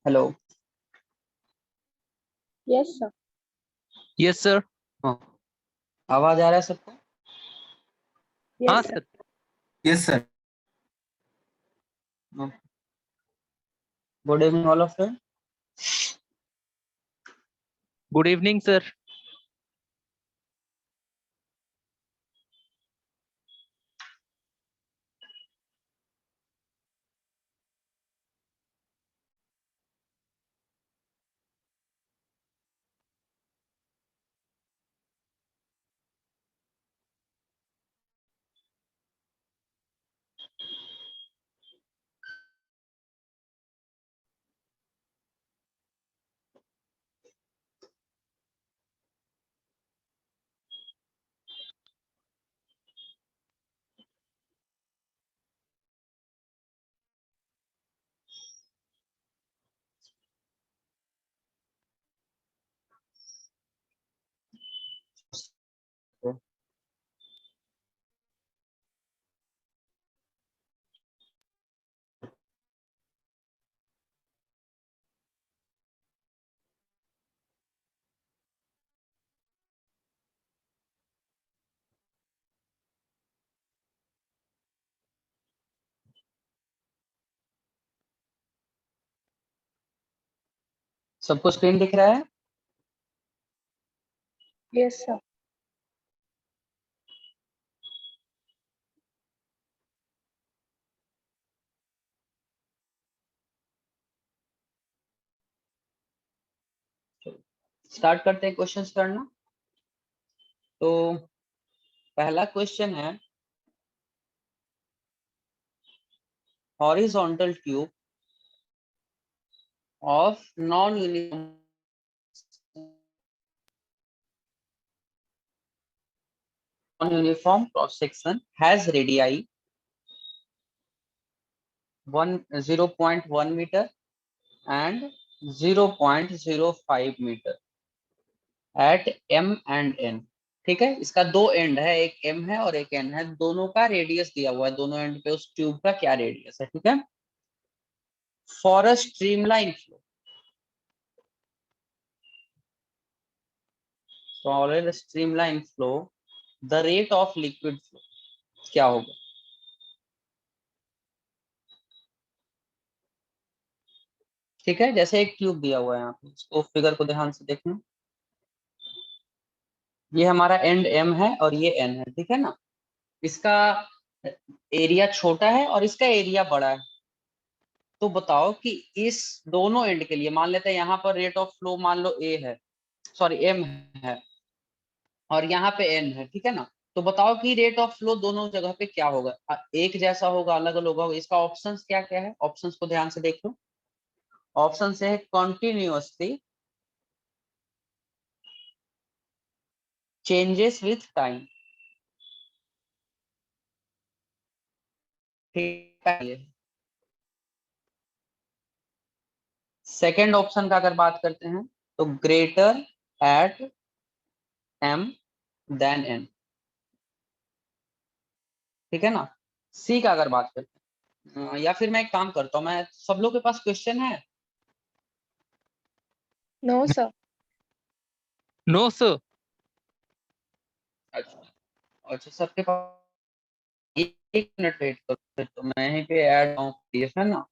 Hello. Yes sir. Yes sir. हाँ, आवाज आ रहा है सबको? हाँ yes sir. Sir. Yes sir. Good evening all of you. Good evening sir. सबको स्क्रीन दिख रहा है? Yes sir. स्टार्ट करते हैं क्वेश्चंस करना। तो पहला क्वेश्चन है, horizontal tube of non uniform cross section has radii 0.1 metre and 0.05 metre at M and N. ठीक है, इसका दो एंड है, एक एम है और एक एन है, दोनों का रेडियस दिया हुआ है, दोनों एंड पे उस ट्यूब का क्या रेडियस है। ठीक है, for a streamline flow, for a streamline flow the rate of liquid flow क्या होगा? ठीक है, जैसे एक ट्यूब दिया हुआ है यहाँ पे, इसको फिगर को ध्यान से देखना। ये हमारा एंड एम है और ये एन है, ठीक है ना। इसका एरिया छोटा है और इसका एरिया बड़ा है। तो बताओ कि इस दोनों एंड के लिए, मान लेते हैं यहाँ पर रेट ऑफ फ्लो मान लो ए है, सॉरी एम है, और यहाँ पे एन है, ठीक है ना। तो बताओ कि रेट ऑफ फ्लो दोनों जगह पे क्या होगा, एक जैसा होगा, अलग अलग होगा? इसका ऑप्शंस क्या क्या है, ऑप्शंस को ध्यान से देख लो। ऑप्शन से है कॉन्टिन्यूअसली, चेंजेस विथ टाइम, ठीक है। सेकेंड ऑप्शन का अगर बात करते हैं तो greater at M than N, ठीक है ना। सी का अगर बात करते हैं, या फिर मैं एक काम करता हूँ, मैं सब लोग के पास क्वेश्चन है? No sir. No sir. अच्छा, अच्छा सबके पास, एक मिनट वेट करो, फिर तो मैं यहीं पे ऐड हूँ, है ना।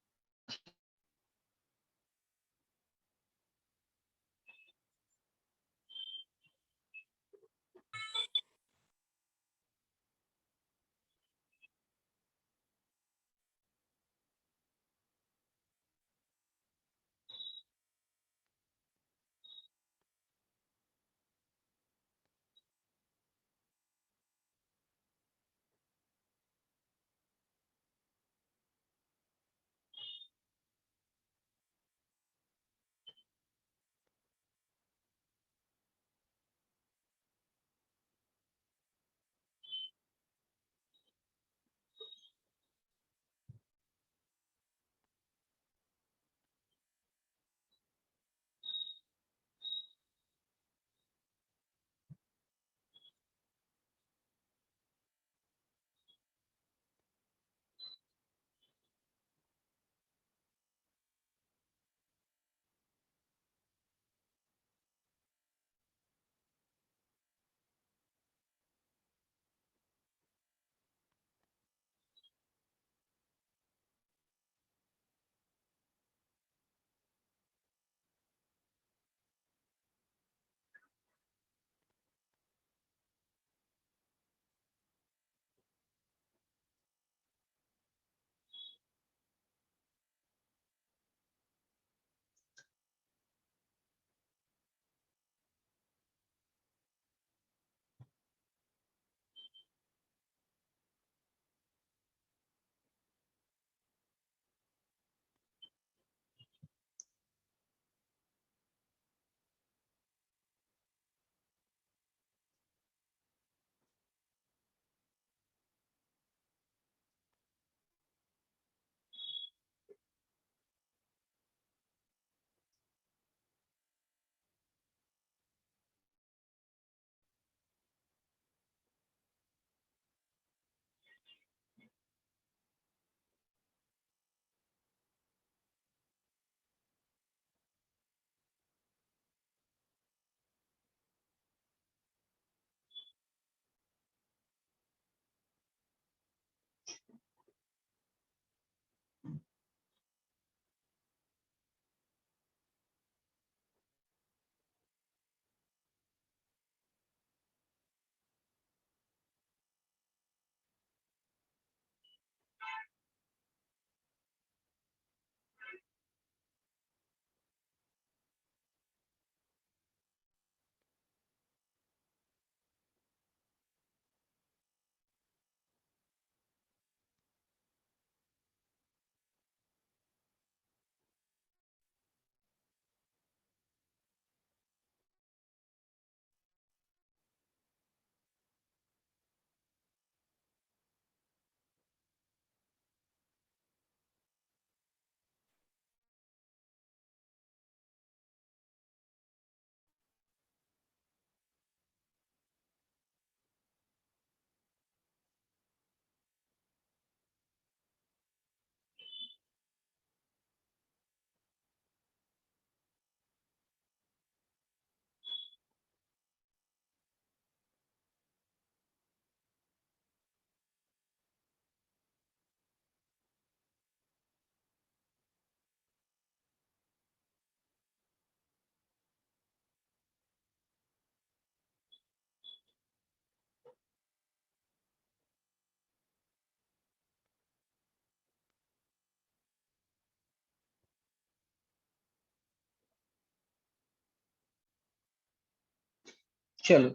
चलो,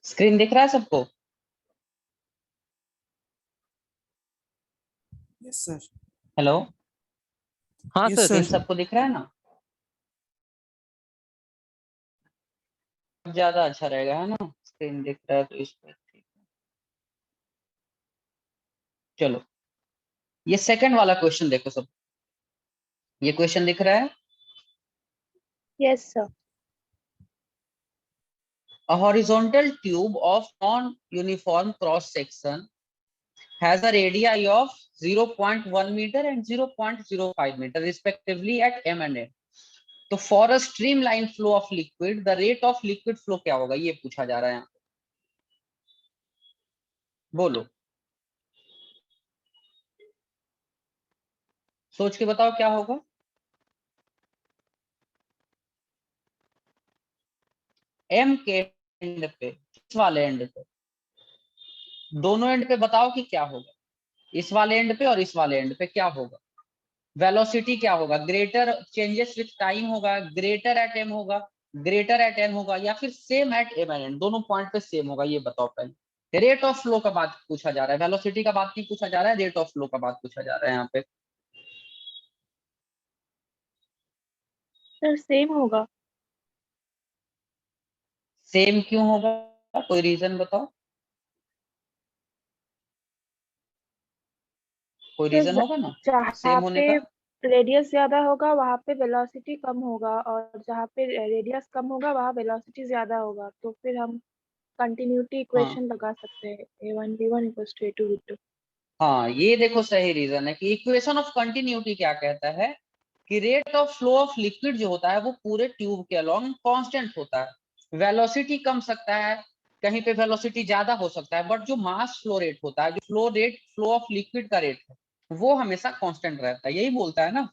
स्क्रीन दिख रहा है सबको? Yes sir. हेलो, हाँ यस सर। Screen sir. सबको दिख रहा है ना? ज्यादा अच्छा रहेगा, है ना? स्क्रीन दिख रहा है तो इस पर ठीक है। चलो, ये सेकंड वाला क्वेश्चन देखो सब। ये क्वेश्चन दिख रहा है? Yes, sir. A horizontal tube of non-uniform cross section has a radii of 0.1 meter and 0.05 meter respectively at M and N. तो for a streamline flow of liquid the rate of liquid flow क्या होगा, ये पूछा जा रहा है यहाँ। बोलो, सोच के बताओ क्या होगा। एम के एंड पे, इस वाले एंड पे, दोनों एंड पे बताओ कि क्या होगा। इस वाले एंड पे और इस वाले एंड पे क्या होगा। वेलोसिटी क्या होगा, ग्रेटर चेंजेस विथ टाइम होगा, ग्रेटर एट एम होगा, ग्रेटर एट एन होगा, या फिर सेम एट एम एन, दोनों पॉइंट पे सेम होगा, ये बताओ पहले। रेट ऑफ फ्लो का बात पूछा जा रहा है, वेलोसिटी का बात नहीं पूछा जा रहा है, रेट ऑफ फ्लो का बात पूछा जा रहा है यहाँ पे। Sir, same होगा. सेम क्यों होगा, कोई रीजन बताओ, कोई तो रीजन होगा ना जहाँ सेम होने पे का। रेडियस ज्यादा होगा वहाँ पे वेलोसिटी कम होगा, और जहाँ पे रेडियस कम होगा वहाँ वेलोसिटी ज्यादा होगा, तो फिर हम कंटिन्यूटी हाँ इक्वेशन लगा सकते हैं, a1v1 = a2v2. हाँ, ये देखो सही रीजन है कि इक्वेशन ऑफ कंटिन्यूटी क्या कहता है कि rate of flow of liquid जो होता है वो पूरे ट्यूब के अलोंग कांस्टेंट होता है। वेलोसिटी कम सकता है, कहीं पे वेलोसिटी ज्यादा हो सकता है, बट जो मास फ्लो रेट होता है, जो फ्लो ऑफ लिक्विड का रेट है, वो हमेशा कांस्टेंट रहता है। यही बोलता है ना,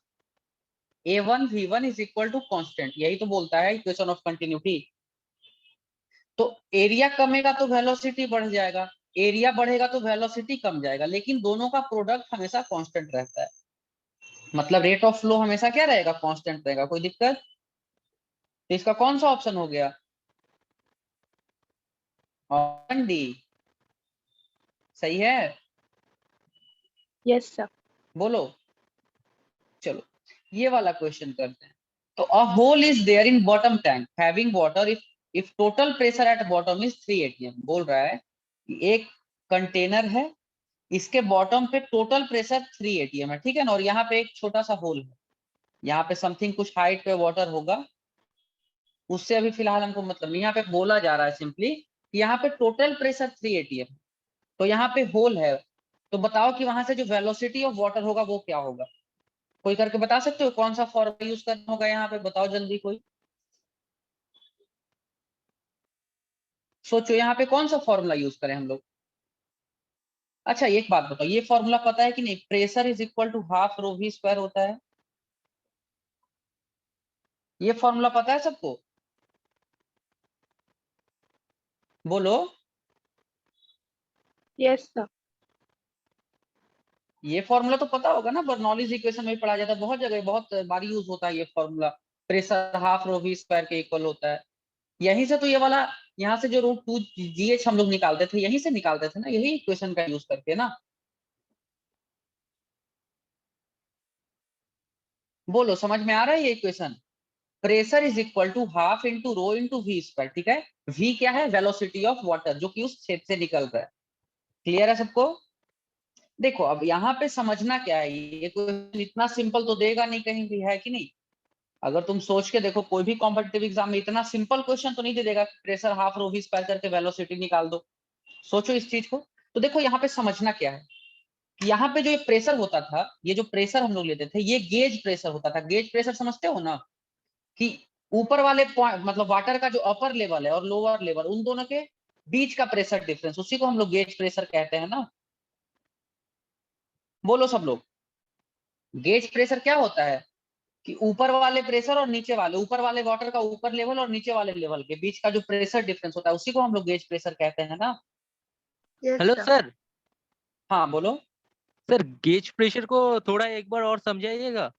a1v1 is equal to constant, यही तो बोलता है इक्वेशन ऑफ कंटिन्यूटी। तो एरिया कमेगा तो वेलोसिटी बढ़ जाएगा, एरिया बढ़ेगा तो वेलोसिटी कम जाएगा, लेकिन दोनों का प्रोडक्ट हमेशा कांस्टेंट रहता है। मतलब रेट ऑफ फ्लो हमेशा क्या रहेगा, कांस्टेंट रहेगा। कोई दिक्कत? तो इसका कौन सा ऑप्शन हो गया, ऑप्शन डी सही है। Yes, sir. बोलो, चलो ये वाला क्वेश्चन करते हैं। तो a hole is there in bottom tank having water if total pressure at bottom is 3 atm। बोल रहा है कि एक कंटेनर है, इसके बॉटम पे टोटल प्रेशर 3 atm है, ठीक है ना, और यहाँ पे एक छोटा सा होल है, यहाँ पे समथिंग कुछ हाइट पे वाटर होगा, उससे अभी फिलहाल हमको मतलब नहीं। यहाँ पे बोला जा रहा है सिंपली कि यहाँ पे टोटल प्रेशर 3 atm, तो यहाँ पे होल है, तो बताओ कि वहां से जो वेलोसिटी ऑफ वाटर होगा वो क्या होगा। कोई करके बता सकते हो कौन सा फॉर्मूला यूज करना होगा यहाँ पे, बताओ जल्दी कोई, सोचो यहाँ पे कौन सा फॉर्मूला यूज करें हम लोग। अच्छा एक बात बताओ, ये फॉर्मूला पता है कि नहीं, pressure is equal to half rho v square होता है, ये फॉर्मूला पता है सबको? बोलो, Yes, sir. ये फॉर्मूला तो पता होगा ना, बर्नौलीज इक्वेशन में पढ़ा जाता है, बहुत जगह बहुत बारी यूज होता है ये formula. Pressure half rho v square के इक्वल होता है। यहीं से तो ये वाला, यहाँ से जो √2gh हम लोग निकालते थे, यहीं से निकालते थे ना, यही इक्वेशन का यूज करके ना। बोलो, समझ में आ रहा है ये equation? Pressure is equal to half into rho into v square, ठीक है। वी क्या है, वेलोसिटी ऑफ वाटर जो कि उस छेद से निकल रहा है। क्लियर है सबको? देखो अब यहाँ पे समझना क्या है, ये क्वेश्चन इतना सिंपल तो देगा नहीं कहीं भी, है कि नहीं। अगर तुम सोच के देखो, कोई भी कॉम्पिटिटिव एग्जाम में इतना सिंपल क्वेश्चन तो नहीं दे देगा, pressure half rho v square करके वेलोसिटी निकाल दो। सोचो इस चीज को। तो देखो यहाँ पे समझना क्या है कि यहाँ पे जो ये प्रेशर होता था, ये जो प्रेशर हम लोग लेते थे, ये गेज प्रेशर होता था। गेज प्रेशर समझते हो ना, कि ऊपर वाले पॉइंट मतलब वाटर का जो अपर लेवल है और लोअर लेवल, उन दोनों के बीच का प्रेशर डिफरेंस, उसी को हम लोग गेज प्रेशर कहते हैं ना। बोलो सब लोग, गेज प्रेशर क्या होता है कि ऊपर वाले प्रेशर और नीचे वाले, ऊपर वाले वाटर का ऊपर लेवल और नीचे वाले लेवल के बीच का जो प्रेशर डिफरेंस होता है, उसी को हम लोग गेज प्रेशर कहते हैं ना। Yes, hello sir. सर। हाँ बोलो। सर गेज प्रेशर को थोड़ा एक बार और समझाइएगा।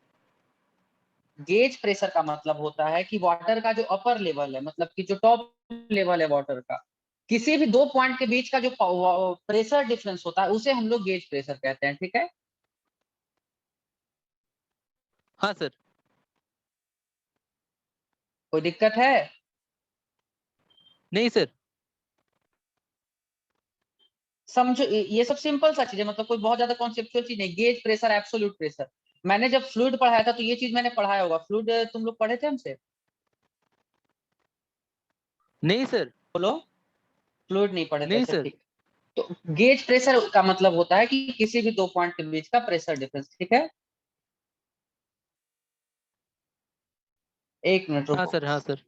गेज प्रेशर का मतलब होता है कि वाटर का जो अपर लेवल है, मतलब कि जो टॉप लेवल है वाटर का, किसी भी दो पॉइंट के बीच का जो प्रेशर डिफरेंस होता है उसे हम लोग गेज प्रेशर कहते हैं। ठीक है, हाँ सर। कोई दिक्कत है? नहीं सर। समझो, ये सब सिंपल सा चीज है, मतलब कोई बहुत ज्यादा कॉन्सेप्चुअल चीज नहीं। गेज प्रेशर, एब्सोल्यूट प्रेशर, मैंने जब फ्लूइड पढ़ाया था तो ये चीज मैंने पढ़ाया होगा। फ्लूइड तुम लोग पढ़े थे हमसे? नहीं सर। बोलो, फ्लूइड नहीं पढ़े थे? नहीं अच्छा सर। ठीक। तो गेज प्रेशर का मतलब होता है कि किसी भी दो पॉइंट के बीच का प्रेशर डिफरेंस। ठीक है, एक मिनट हाँ रुको। सर। हाँ सर।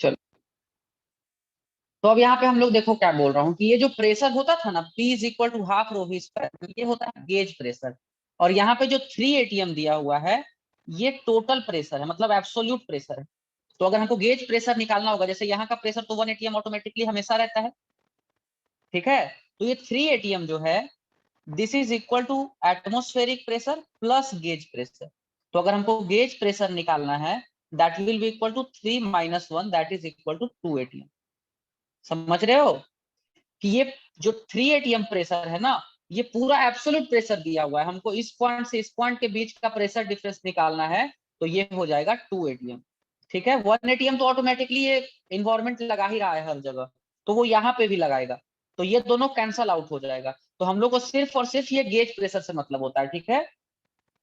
चलो, तो अब यहाँ पे हम लोग देखो क्या बोल रहा हूँ कि ये जो प्रेशर होता था ना, P is equal to half rho v square, ये होता है गेज प्रेशर। और यहाँ पे जो 3 ATM दिया हुआ है, ये टोटल प्रेशर है, मतलब एब्सोल्यूट प्रेशर है। तो अगर हमको गेज प्रेशर निकालना होगा, जैसे यहाँ का प्रेशर तो 1 ATM ऑटोमेटिकली हमेशा रहता है। ठीक है, तो ये 3 ATM जो है, this is equal to atmospheric pressure plus gauge pressure. तो अगर हमको गेज प्रेशर निकालना है, that will be equal to 3 - 1, that is equal to 2 ATM। समझ रहे हो कि ये जो 3 ATM प्रेशर है ना, ये पूरा एब्सोल्यूट प्रेशर दिया हुआ है। हमको इस पॉइंट से इस पॉइंट के बीच का प्रेशर डिफरेंस निकालना है, तो ये हो जाएगा 2 ATM। ठीक है, 1 ATM तो ऑटोमेटिकली ये इन्वायरमेंट लगा ही रहा है हर जगह, तो वो यहाँ पे भी लगाएगा, तो ये दोनों कैंसल आउट हो जाएगा। तो हम लोग को सिर्फ और सिर्फ ये गेज प्रेशर से मतलब होता है। ठीक है,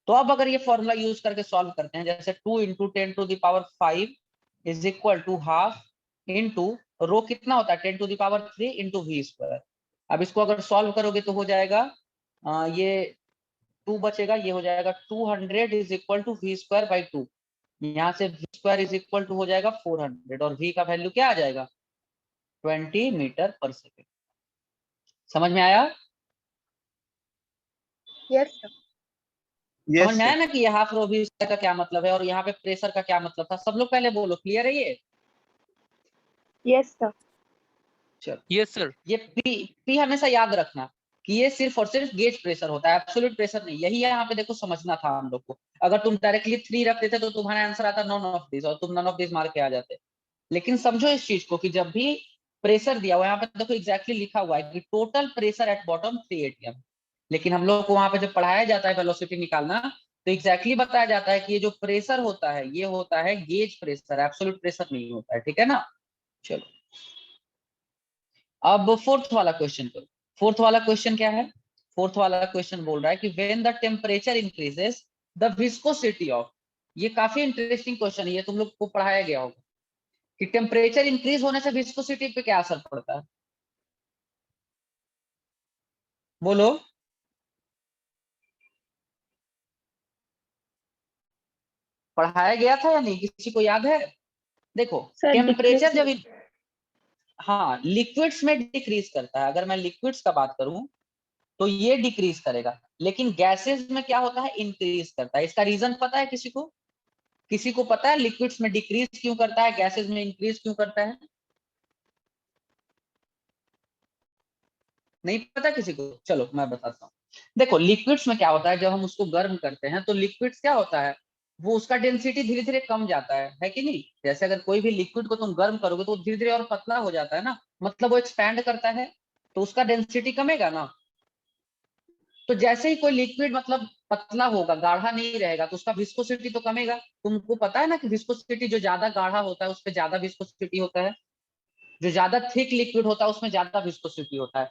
तो अब अगर ये फॉर्मूला यूज करके सॉल्व करते हैं, जैसे 2 × 10⁵ is equal to half into rho कितना होता है 10⁻³ इंटू वी स्क्वायर। अब इसको अगर सॉल्व करोगे तो हो जाएगा ये 2 बचेगा, ये हो जाएगा 200 is equal to v square by 2। यहाँ से v square is equal to हो जाएगा 400, और वी का वैल्यू क्या आ जाएगा 20 मीटर/सेकेंड। समझ में आया? Yes sir. समझ यस में आया सर। ना कि ये हाफ रो वी स्क्वायर का क्या मतलब है और यहाँ पे प्रेशर का क्या मतलब था? सब लोग पहले बोलो, क्लियर है ये? Yes sir. चलो, यस सर। ये पी हमेशा याद रखना कि ये सिर्फ और सिर्फ गेज प्रेशर होता है, एब्सोल्यूट प्रेशर नहीं। यही यहाँ पे देखो समझना था हम लोग को। अगर तुम डायरेक्टली 3 रख देते तो तुम्हारा आंसर आता नॉन ऑफ दिस, और तुम नॉन ऑफ दिस मार के आ जाते। लेकिन समझो इस चीज को कि जब भी प्रेशर दिया हुआ, यहाँ पे देखो एग्जैक्टली लिखा हुआ है कि total pressure at bottom 3 ATM, लेकिन हम लोग को वहां पे जब पढ़ाया जाता है वेलोसिटी निकालना, तो एग्जैक्टली बताया जाता है कि ये जो प्रेशर होता है ये होता है गेज प्रेशर, एब्सोल्यूट प्रेशर नहीं होता है। ठीक है ना? चलो, अब फोर्थ वाला क्वेश्चन करो। फोर्थ वाला क्वेश्चन क्या है? फोर्थ वाला क्वेश्चन बोल रहा है कि when the temperature increases the viscosity of. ये काफी इंटरेस्टिंग क्वेश्चन है, ये तुम लोग को पढ़ाया गया होगा कि टेम्परेचर इंक्रीज होने से विस्कोसिटी पे क्या असर पड़ता है। बोलो, पढ़ाया गया था या नहीं, किसी को याद है? देखो, सर टेम्परेचर डिक्रीज। जब हाँ लिक्विड्स में डिक्रीज करता है, अगर मैं लिक्विड्स का बात करूं तो ये डिक्रीज करेगा, लेकिन गैसेस में क्या होता है इंक्रीज करता है। इसका रीजन पता है किसी को? किसी को पता है लिक्विड्स में डिक्रीज क्यों करता है, गैसेस में इंक्रीज क्यों करता है? नहीं पता किसी को? चलो मैं बताता हूँ। देखो, लिक्विड्स में क्या होता है, जब हम उसको गर्म करते हैं तो लिक्विड्स क्या होता है, वो उसका डेंसिटी धीरे धीरे कम जाता है कि नहीं? जैसे अगर कोई भी लिक्विड को तुम गर्म करोगे तो धीरे धीरे और पतला हो जाता है ना, मतलब वो एक्सपैंड करता है, तो उसका डेंसिटी कमेगा ना। तो जैसे ही कोई लिक्विड मतलब पतला होगा, गाढ़ा नहीं रहेगा, तो उसका विस्कोसिटी तो कमेगा। तुमको पता है ना कि विस्कोसिटी जो ज्यादा गाढ़ा होता है उस पर ज्यादा विस्कोसिटी होता है, जो ज्यादा थिक लिक्विड होता है उसमें ज्यादा विस्कोसिटी होता है।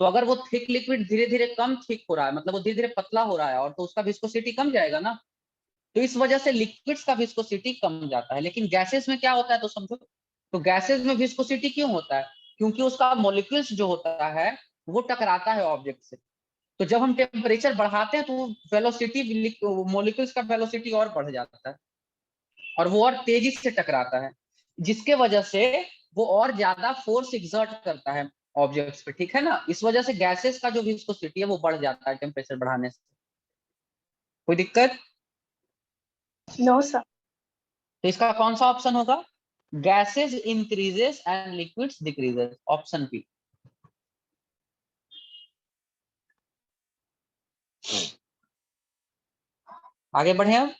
तो अगर वो थिक लिक्विड धीरे धीरे कम थिक हो रहा है, मतलब वो धीरे धीरे पतला हो रहा है, और तो उसका विस्कोसिटी कम जाएगा ना। तो इस वजह से लिक्विड्स का विस्कोसिटी कम जाता है। लेकिन गैसेस में क्या होता है तो समझो, तो गैसेस में विस्कोसिटी क्यों होता है? क्योंकि उसका मॉलिक्यूल्स जो होता है वो टकराता है ऑब्जेक्ट से। तो जब हम टेम्परेचर बढ़ाते हैं तो वेलोसिटी, मॉलिक्यूल्स का वेलोसिटी और बढ़ जाता है, और वो और तेजी से टकराता है, जिसके वजह से वो और ज्यादा फोर्स एक्सर्ट करता है, ऑब्जेक्ट्स पे, ठीक है ना। इस वजह से गैसेस का जो विस्कोसिटी है वो बढ़ जाता है टेम्परेचर बढ़ाने से। कोई दिक्कत? No sir. तो इसका कौन सा ऑप्शन होगा? Gases increases and liquids decreases, option B. आगे बढ़े अब।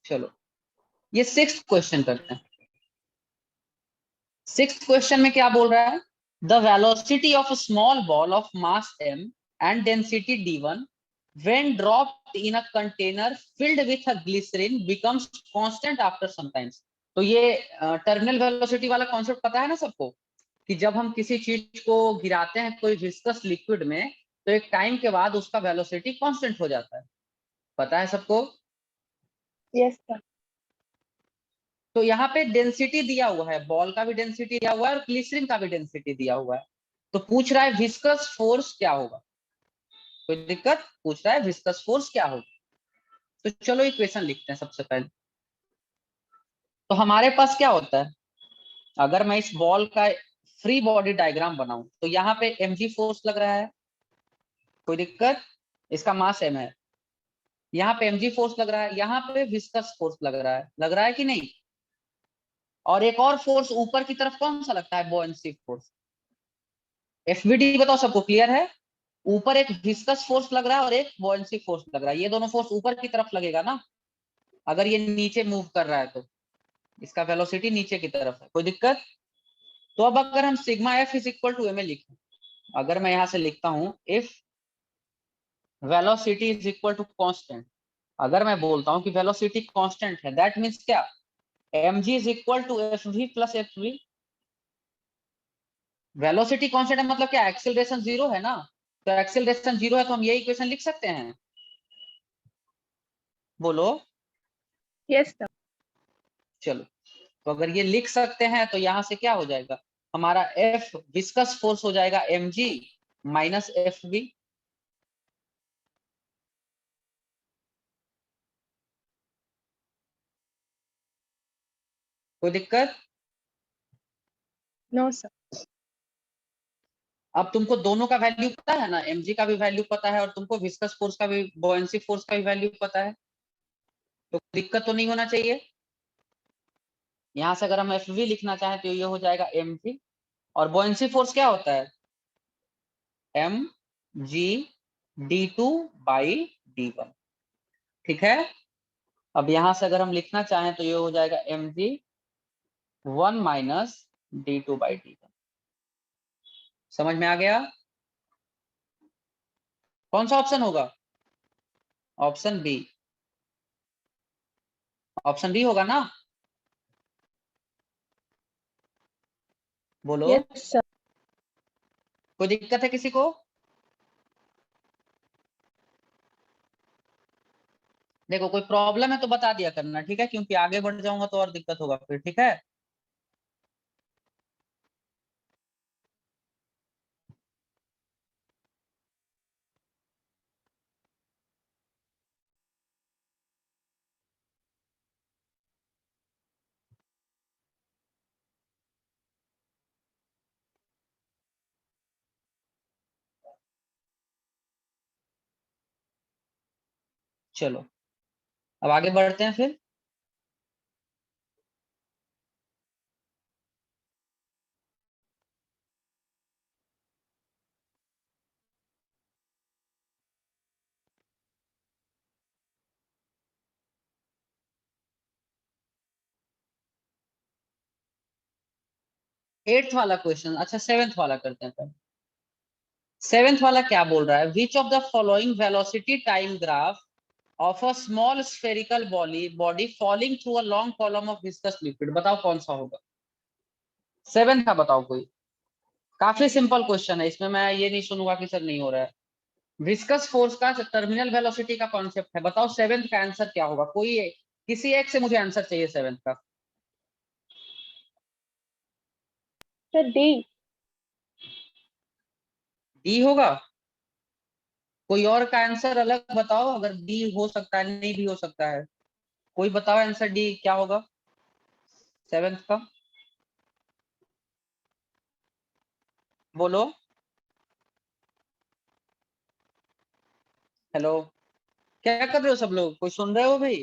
चलो ये 6th क्वेश्चन करते हैं। 6th क्वेश्चन में क्या बोल रहा है? The velocity of a small ball of mass m and density d1 when dropped in a container filled with a glycerin becomes constant after some time। तो ये टर्मिनल वेलोसिटी वाला कॉन्सेप्ट पता है ना सबको, कि जब हम किसी चीज को गिराते हैं कोई विस्कस लिक्विड में, तो एक टाइम के बाद उसका वेलोसिटी कांस्टेंट हो जाता है। पता है सबको? Yes sir. तो यहाँ पे डेंसिटी दिया हुआ है, बॉल का भी डेंसिटी दिया हुआ है और ग्लिसरीन का भी डेंसिटी दिया हुआ है। तो पूछ रहा है विस्कस फोर्स क्या होगा। कोई दिक्कत? पूछ रहा है विस्कस फोर्स क्या होगा। तो चलो इक्वेशन लिखते हैं सबसे पहले। तो हमारे पास क्या होता है, अगर मैं इस बॉल का फ्री बॉडी डायग्राम बनाऊं तो यहाँ पे mg फोर्स लग रहा है। कोई दिक्कत? इसका मास m है। यहाँ पे mg फोर्स लग रहा है, यहाँ पे विस्कस फोर्स लग रहा है कि नहीं? और एक और फोर्स ऊपर की तरफ कौन सा लगता है? Buoyancy force. एफबीडी बताओ सबको क्लियर है? ऊपर एक विस्कस फोर्स लग रहा है और एक बॉयंसी फोर्स लग रहा है। ये दोनों फोर्स ऊपर की तरफ लगेगा ना, अगर ये नीचे मूव कर रहा है तो इसका वेलोसिटी नीचे की तरफ है। कोई दिक्कत? तो अब अगर हम sigma F is equal to m a लिखें, अगर मैं यहां से लिखता हूं if velocity is equal to constant, अगर मैं बोलता हूं कि वेलोसिटी कांस्टेंट है, दैट मींस क्या? mg is equal to F v plus F v. Velocity constant है मतलब क्या? एक्सेलरेशन जीरो है ना। तो एक्सेलरेशन जीरो है तो हम ये इक्वेशन लिख सकते हैं। बोलो। Yes sir. चलो तो अगर ये लिख सकते हैं तो यहां से क्या हो जाएगा, हमारा F विस्कस फोर्स हो जाएगा mg माइनस एफ वी। कोई दिक्कत? No sir. अब तुमको दोनों का वैल्यू पता है ना, mg का भी वैल्यू पता है और तुमको विस्कस फोर्स का भी, बॉयंसी फोर्स का भी वैल्यू पता है, तो दिक्कत तो नहीं होना चाहिए। यहां से अगर हम एफ वी लिखना चाहें तो ये हो जाएगा mg, और बॉयंसी फोर्स क्या होता है? mg d2 by d1। ठीक है। अब यहां से अगर हम लिखना चाहें तो ये हो जाएगा mg 1 minus d2 by d1। समझ में आ गया? कौन सा ऑप्शन होगा? Option B. ऑप्शन बी होगा ना? बोलो। Yes sir. कोई दिक्कत है किसी को? देखो कोई प्रॉब्लम है तो बता दिया करना, ठीक है, क्योंकि आगे बढ़ जाऊंगा तो और दिक्कत होगा फिर। ठीक है। चलो अब आगे बढ़ते हैं फिर। एट्थ वाला क्वेश्चन, अच्छा 7th वाला करते हैं पहले। 7th वाला क्या बोल रहा है? Which of the following velocity time graph of a small spherical body falling through a long column of viscous liquid, बताओ कौन सा होगा? 7th का बताओ कोई। काफी सिंपल क्वेश्चन है, इसमें मैं ये नहीं सुनूंगा कि सर नहीं हो रहा है। विस्कस फोर्स का टर्मिनल वेलोसिटी का कॉन्सेप्ट है। बताओ 7th का आंसर क्या होगा? कोई किसी एक से मुझे आंसर चाहिए 7th का। Sir D. डी होगा? कोई और का आंसर अलग बताओ, अगर डी हो सकता है, नहीं भी हो सकता है। कोई बताओ आंसर डी क्या होगा 7th का। बोलो। हेलो, क्या कर रहे हो सब लोग? कोई सुन रहे हो भाई?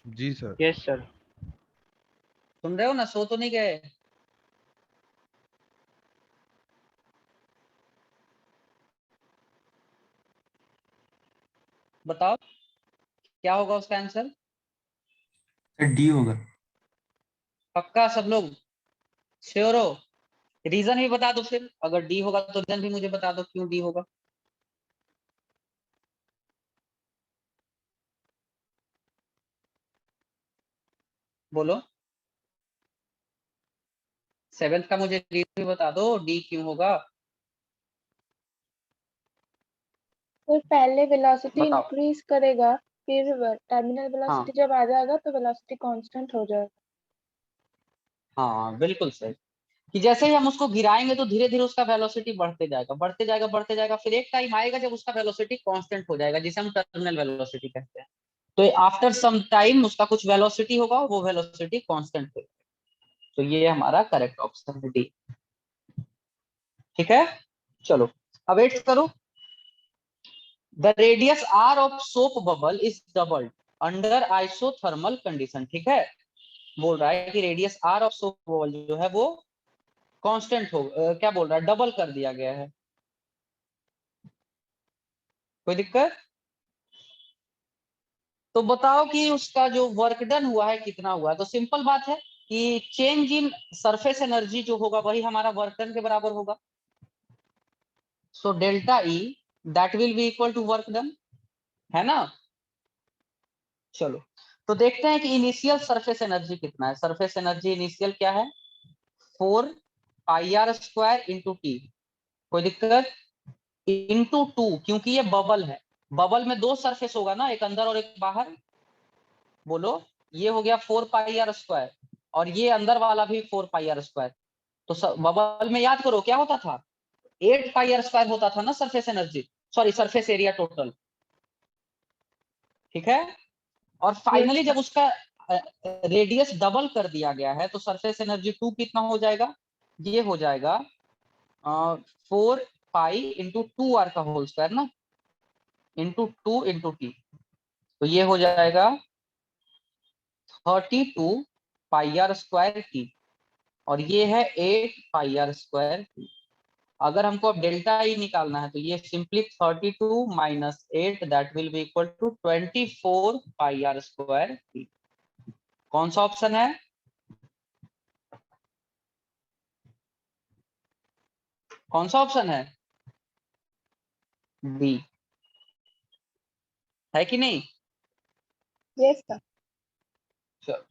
जी सर। Yes sir. सुन रहे हो ना? सो तो नहीं गए? बताओ क्या होगा उसका आंसर? डी होगा। पक्का सब लोग श्योर हो? रीजन भी बता दो फिर, अगर डी होगा तो रीजन भी मुझे बता दो क्यों डी होगा। बोलो। 7th का मुझे रीजन भी बता दो, डी क्यों होगा। फिर पहले वेलोसिटी बताओ। इंक्रीज करेगा, फिर टर्मिनल वेलोसिटी हाँ जब आ जाएगा तो वेलोसिटी कांस्टेंट हो जाएगा। हाँ बिल्कुल सही। कि जैसे ही हम उसको गिराएंगे तो धीरे धीरे उसका वेलोसिटी बढ़ते जाएगा, बढ़ते जाएगा, बढ़ते जाएगा, फिर एक टाइम आएगा जब उसका वेलोसिटी कांस्टेंट हो जाएगा, जिसे हम टर्मिनल वेलोसिटी कहते हैं। तो आफ्टर सम टाइम उसका कुछ वेलोसिटी होगा, वो वेलोसिटी कांस्टेंट होगा। तो ये हमारा करेक्ट ऑप्शन है डी। ठीक है, चलो अब 8 करो। The radius r of soap bubble is doubled under isothermal condition. ठीक है, बोल रहा है कि radius r of soap bubble जो है वो कांस्टेंट हो, क्या बोल रहा है, डबल कर दिया गया है। कोई दिक्कत? तो बताओ कि उसका जो वर्क डन हुआ है कितना हुआ है। तो सिंपल बात है कि चेंज इन सरफेस एनर्जी जो होगा वही हमारा वर्क डन के बराबर होगा। So delta E that will be equal to work done, है ना। चलो तो देखते हैं कि इनिशियल सरफेस एनर्जी कितना है। सरफेस एनर्जी इनिशियल क्या है, 4 पाई आर स्क्वायर इंटू टी। कोई दिक्कत? इंटू 2, क्योंकि ये बबल है। बबल में दो सरफेस होगा ना, एक अंदर और एक बाहर। बोलो। ये हो गया 4 पाई आर स्क्वायर, और ये अंदर वाला भी 4 पाई आर स्क्वायर। तो बबल में याद करो क्या होता था, 8 पाई आर स्क्वायर होता था ना surface energy, sorry surface area total. ठीक है, और फाइनली Yes, जब उसका रेडियस डबल कर दिया गया है तो सरफेस एनर्जी 2 कितना हो जाएगा, ये हो जाएगा 4 पाई इंटू 2 आर का होल स्क्वायर ना, इंटू 2 इंटू टी। तो ये हो जाएगा 32 पाई आर स्क्वायर टी, और ये है 8 पाई आर स्क्वायर टी। अगर हमको अब डेल्टा ई निकालना है तो ये simply 32 minus 8 that will be equal to 24 pi r square t. कौन सा ऑप्शन है? कौन सा ऑप्शन है? बी, है कि नहीं? yes sir. चलो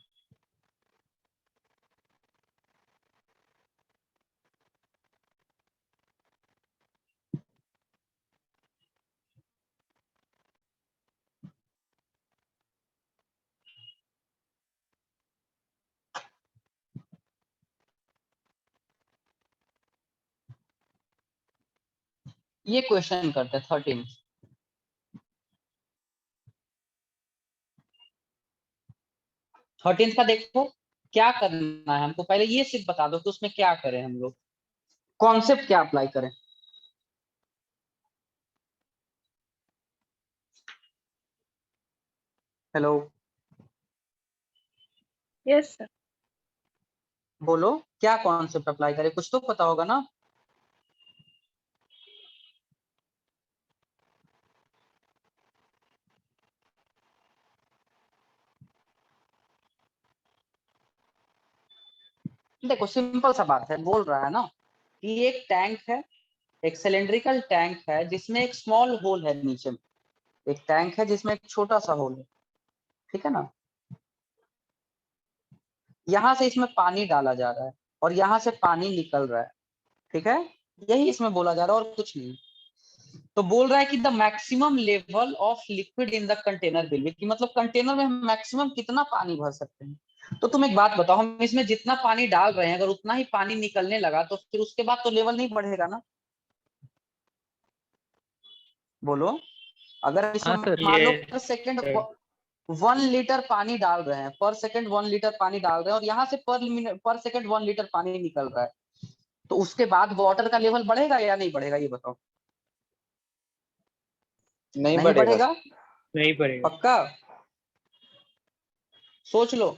ये क्वेश्चन करते हैं 13। का देखो क्या करना है हमको, पहले ये सिर्फ बता दो कि उसमें क्या करें हम लोग, कॉन्सेप्ट क्या अप्लाई करें। Hello, Yes sir. बोलो क्या कॉन्सेप्ट अप्लाई करें, कुछ तो पता होगा ना। देखो सिंपल सा बात है, बोल रहा है ना कि एक टैंक है, एक सिलेंड्रिकल टैंक है जिसमें एक स्मॉल होल है नीचे में। एक टैंक है जिसमें एक छोटा सा होल है, ठीक है ना। यहाँ से इसमें पानी डाला जा रहा है और यहाँ से पानी निकल रहा है, ठीक है। यही इसमें बोला जा रहा है और कुछ नहीं। तो बोल रहा है कि the maximum level of liquid in the container will be, कि मतलब कंटेनर में हम मैक्सिमम कितना पानी भर सकते हैं। तो तुम एक बात बताओ, हम इसमें जितना पानी डाल रहे हैं अगर उतना ही पानी निकलने लगा तो फिर उसके बाद तो लेवल नहीं बढ़ेगा ना। बोलो। अगर इसमें हाँ सर, मान लो ये पर सेकंड 1 लीटर पानी डाल रहे हैं पर सेकंड, 1 लीटर पानी डाल रहे हैं और यहाँ से पर सेकंड 1 लीटर पानी निकल रहा है, तो उसके बाद वाटर का लेवल बढ़ेगा या नहीं बढ़ेगा, ये बताओ। नहीं नहीं बढ़ेगा। बढ़ेगा, नहीं पड़ेगा। पक्का, सोच लो।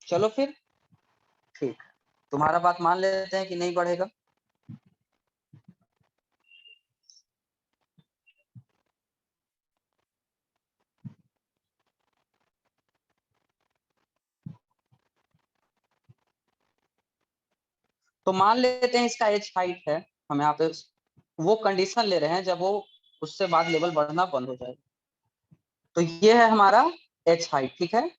चलो फिर ठीक, तुम्हारा बात मान लेते हैं कि नहीं बढ़ेगा। तो मान लेते हैं इसका एच हाइट है, हम यहाँ पे वो कंडीशन ले रहे हैं जब वो उससे बाद लेवल बढ़ना बंद हो जाए। तो ये है हमारा एच हाइट, ठीक है।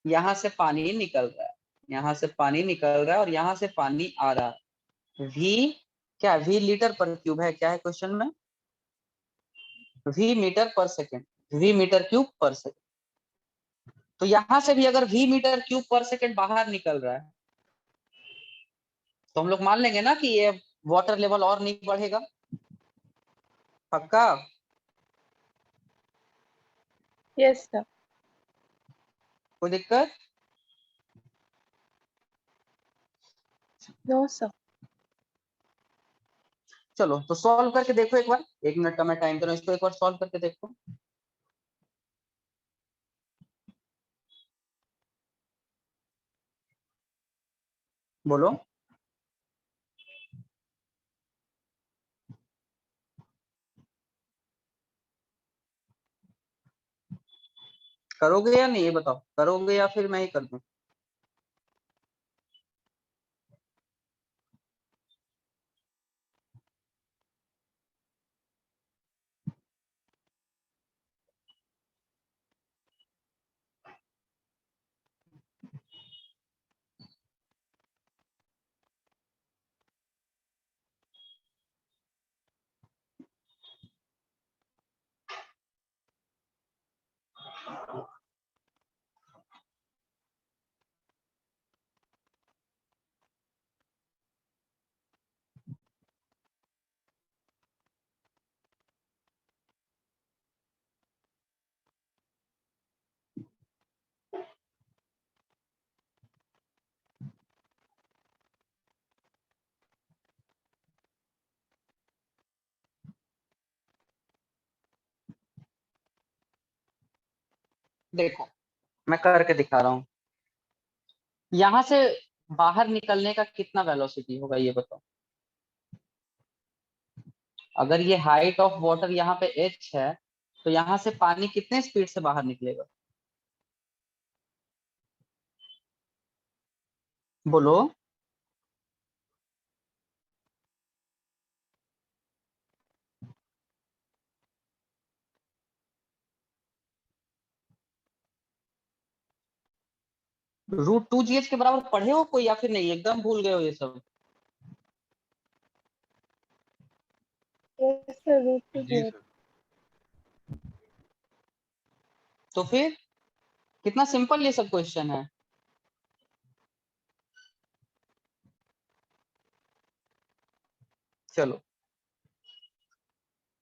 यहाँ से पानी निकल रहा है, यहाँ से पानी निकल रहा है और यहाँ से पानी आ रहा है। V क्या, V लीटर पर क्यूब है, क्या है क्वेश्चन में, V मीटर पर सेकेंड, V मीटर क्यूब पर सेकेंड। तो यहाँ से भी अगर V मीटर क्यूब पर सेकेंड बाहर निकल रहा है तो हम लोग मान लेंगे ना कि ये वाटर लेवल और नहीं बढ़ेगा, पक्का। Yes sir. कोई दिक्कत? No sir. चलो तो सॉल्व करके देखो एक बार, 1 मिनट का मैं टाइम दे रहा हूँ, इसको एक बार सॉल्व करके देखो। बोलो। करोगे या नहीं, ये बताओ, करोगे या फिर मैं ही कर दूं। देखो मैं करके दिखा रहा हूँ, यहां से बाहर निकलने का कितना वेलोसिटी होगा ये बताओ। अगर ये हाइट ऑफ वाटर यहाँ पे h है तो यहाँ से पानी कितने स्पीड से बाहर निकलेगा, बोलो। √2gh के बराबर पढ़े हो कोई या फिर नहीं, एकदम भूल गए हो ये सब। Yes sir, root g two. Sir. तो फिर कितना सिंपल ये सब क्वेश्चन है। चलो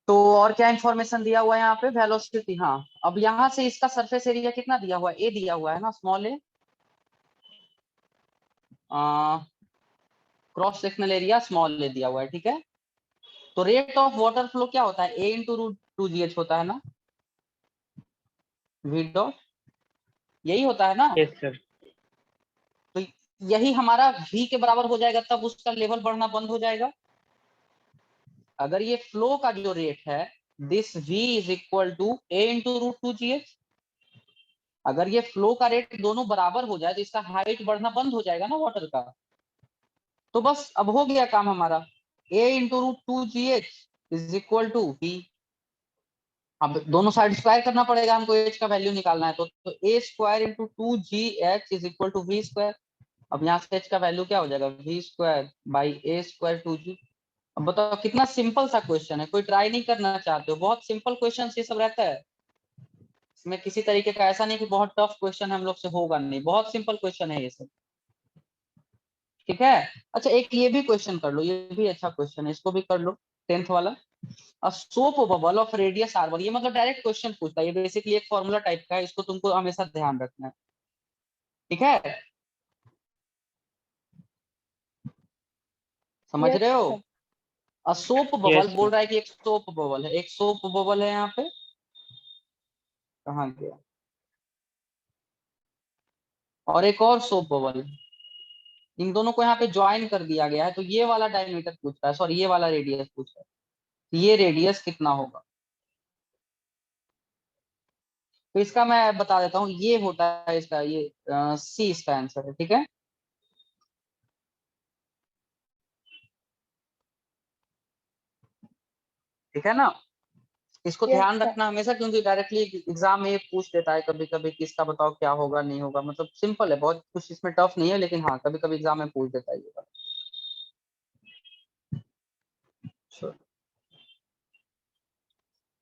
तो और क्या इंफॉर्मेशन दिया हुआ है यहाँ पे, वेलोसिटी। हाँ अब यहाँ से इसका सरफेस एरिया कितना दिया हुआ है, ए दिया हुआ है ना, स्मॉल ए। क्रॉस सेक्शनल एरिया स्मॉल ए दिया हुआ है, ठीक है। तो रेट ऑफ वाटर फ्लो क्या होता है, ए इंटू √2gh होता है ना, v डॉट, यही होता है ना। Yes sir. तो यही हमारा v के बराबर हो जाएगा, तब उसका लेवल बढ़ना बंद हो जाएगा। अगर ये फ्लो का जो रेट है, this v is equal to a into √2gh, अगर ये फ्लो का रेट दोनों बराबर हो जाए तो इसका हाइट बढ़ना बंद हो जाएगा ना वाटर का। तो बस अब हो गया काम हमारा, a into √2gh is equal to v। अब दोनों साइड स्क्वायर करना पड़ेगा हमको, h का वैल्यू निकालना है तो a square into 2gh is equal to v square. अब यहाँ से h का वैल्यू क्या हो जाएगा, v square by a square 2g। अब बताओ कितना सिंपल सा क्वेश्चन है, कोई ट्राई नहीं करना चाहते हो, बहुत सिंपल क्वेश्चन ये सब रहता है। इसमें किसी तरीके का ऐसा नहीं कि बहुत टफ क्वेश्चन हम लोग से होगा नहीं, बहुत सिंपल क्वेश्चन है ये सब। ठीक है। अच्छा एक ये भी क्वेश्चन कर लो, ये भी अच्छा क्वेश्चन है, इसको भी कर लो, 10th वाला। A soap bubble of radius r1, ये मतलब डायरेक्ट क्वेश्चन पूछता है, ये बेसिकली एक फॉर्मूला टाइप का है, इसको तुमको हमेशा ध्यान रखना है, ठीक है, समझ यस रहे हो। Sir. A soap bubble Yes, बोल sir. रहा है कि एक सोप बबल है, एक सोप बबल है यहाँ पे, कहाँ गया, और एक और सोप बबल है, इन दोनों को यहाँ पे ज्वाइन कर दिया गया है, तो ये वाला डायमीटर पूछ रहा है, सॉरी ये वाला रेडियस पूछ रहा है, ये रेडियस कितना होगा। तो इसका मैं बता देता हूँ, ये होता है इसका, ये सी इसका आंसर है, ठीक है। ठीक है ना, इसको यस ध्यान सर। रखना हमेशा, क्योंकि डायरेक्टली एग्जाम में पूछ देता है कभी कभी कि इसका बताओ क्या होगा नहीं होगा, मतलब सिंपल है, बहुत कुछ इसमें टफ नहीं है, लेकिन हाँ कभी कभी एग्जाम में पूछ देता है ये बात।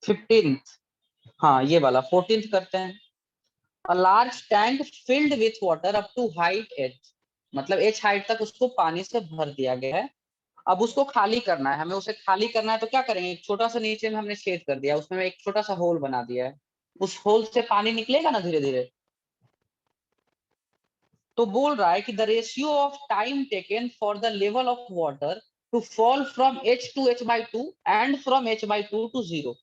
15th, हाँ ये वाला 14th करते हैं। A large tank filled with water up to height h, मतलब एच हाइट तक उसको पानी से भर दिया गया है, अब उसको खाली करना है, हमें उसे खाली करना है, तो क्या करेंगे, एक छोटा सा नीचे में हमने छेद कर दिया, उसमें एक छोटा सा होल बना दिया है, उस होल से पानी निकलेगा ना धीरे धीरे। तो बोल रहा है कि the ratio of time taken for the level of water to fall from h to h/2 and from h/2 to 0।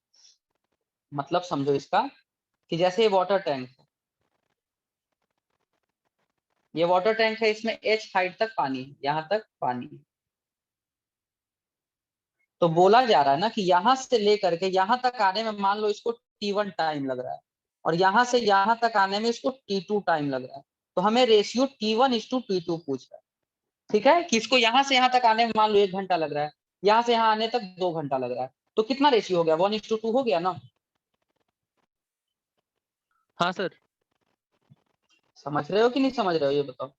मतलब समझो इसका कि जैसे ये वाटर टैंक है, ये वाटर टैंक है, इसमें h हाइट तक पानी है, यहां तक पानी है, तो बोला जा रहा है ना कि यहां से लेकर के यहां तक आने में मान लो इसको t1 टाइम लग रहा है, और यहां से यहां तक आने में इसको t2 टाइम लग रहा है, तो हमें रेशियो t1:t2 पूछ रहा है, ठीक है, कि इसको यहां से यहां तक आने में मान लो 1 घंटा लग रहा है, यहां से यहां आने तक 2 घंटा लग रहा है, तो कितना रेशियो हो गया, 1:2 हो गया ना। हाँ सर। समझ रहे हो कि नहीं समझ रहे हो, ये बताओ।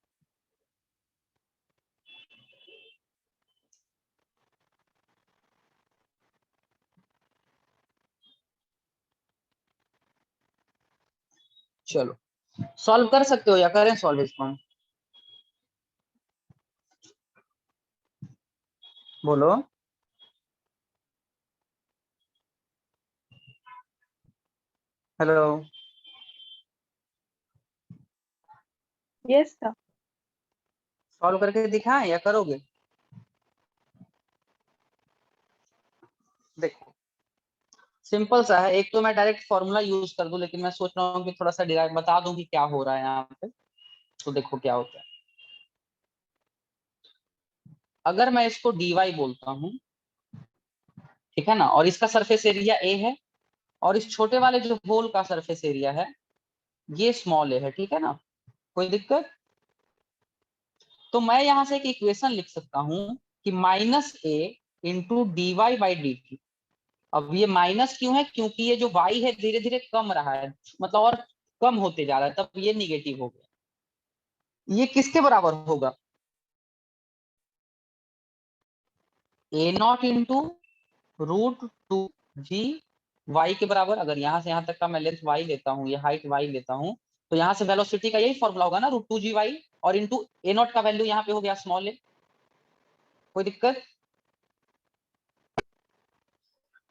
चलो सॉल्व कर सकते हो या करें सॉल्व इसको हम? बोलो। हेलो। Yes sir. सॉल्व करके दिखाएं या करोगे? देखो सिंपल सा है, एक तो मैं डायरेक्ट फॉर्मूला यूज कर दूं, लेकिन मैं सोच रहा हूँ कि थोड़ा सा डायरेक्ट बता दूं कि क्या हो रहा है यहाँ पे, तो देखो क्या होता है। अगर मैं इसको dy बोलता हूँ, ठीक है ना, और इसका सरफेस एरिया a है, और इस छोटे वाले जो होल का सरफेस एरिया है ये स्मॉल a है, ठीक है ना, कोई दिक्कत। तो मैं यहाँ से एक इक्वेशन लिख सकता हूँ कि -a × dy/dt। अब ये माइनस क्यों है, क्योंकि ये जो y है धीरे धीरे कम रहा है, मतलब और कम होते जा रहा है, तब ये निगेटिव हो गया। ये किसके बराबर होगा, a0 × √2g y के बराबर। अगर यहाँ से यहाँ तक का मैं लेंथ y लेता हूँ, ये हाइट y लेता हूँ, तो यहाँ से वेलोसिटी का यही फॉर्मूला होगा ना, √2gy, और इंटू a0 का वैल्यू यहाँ पे हो गया स्मॉल a। कोई दिक्कत।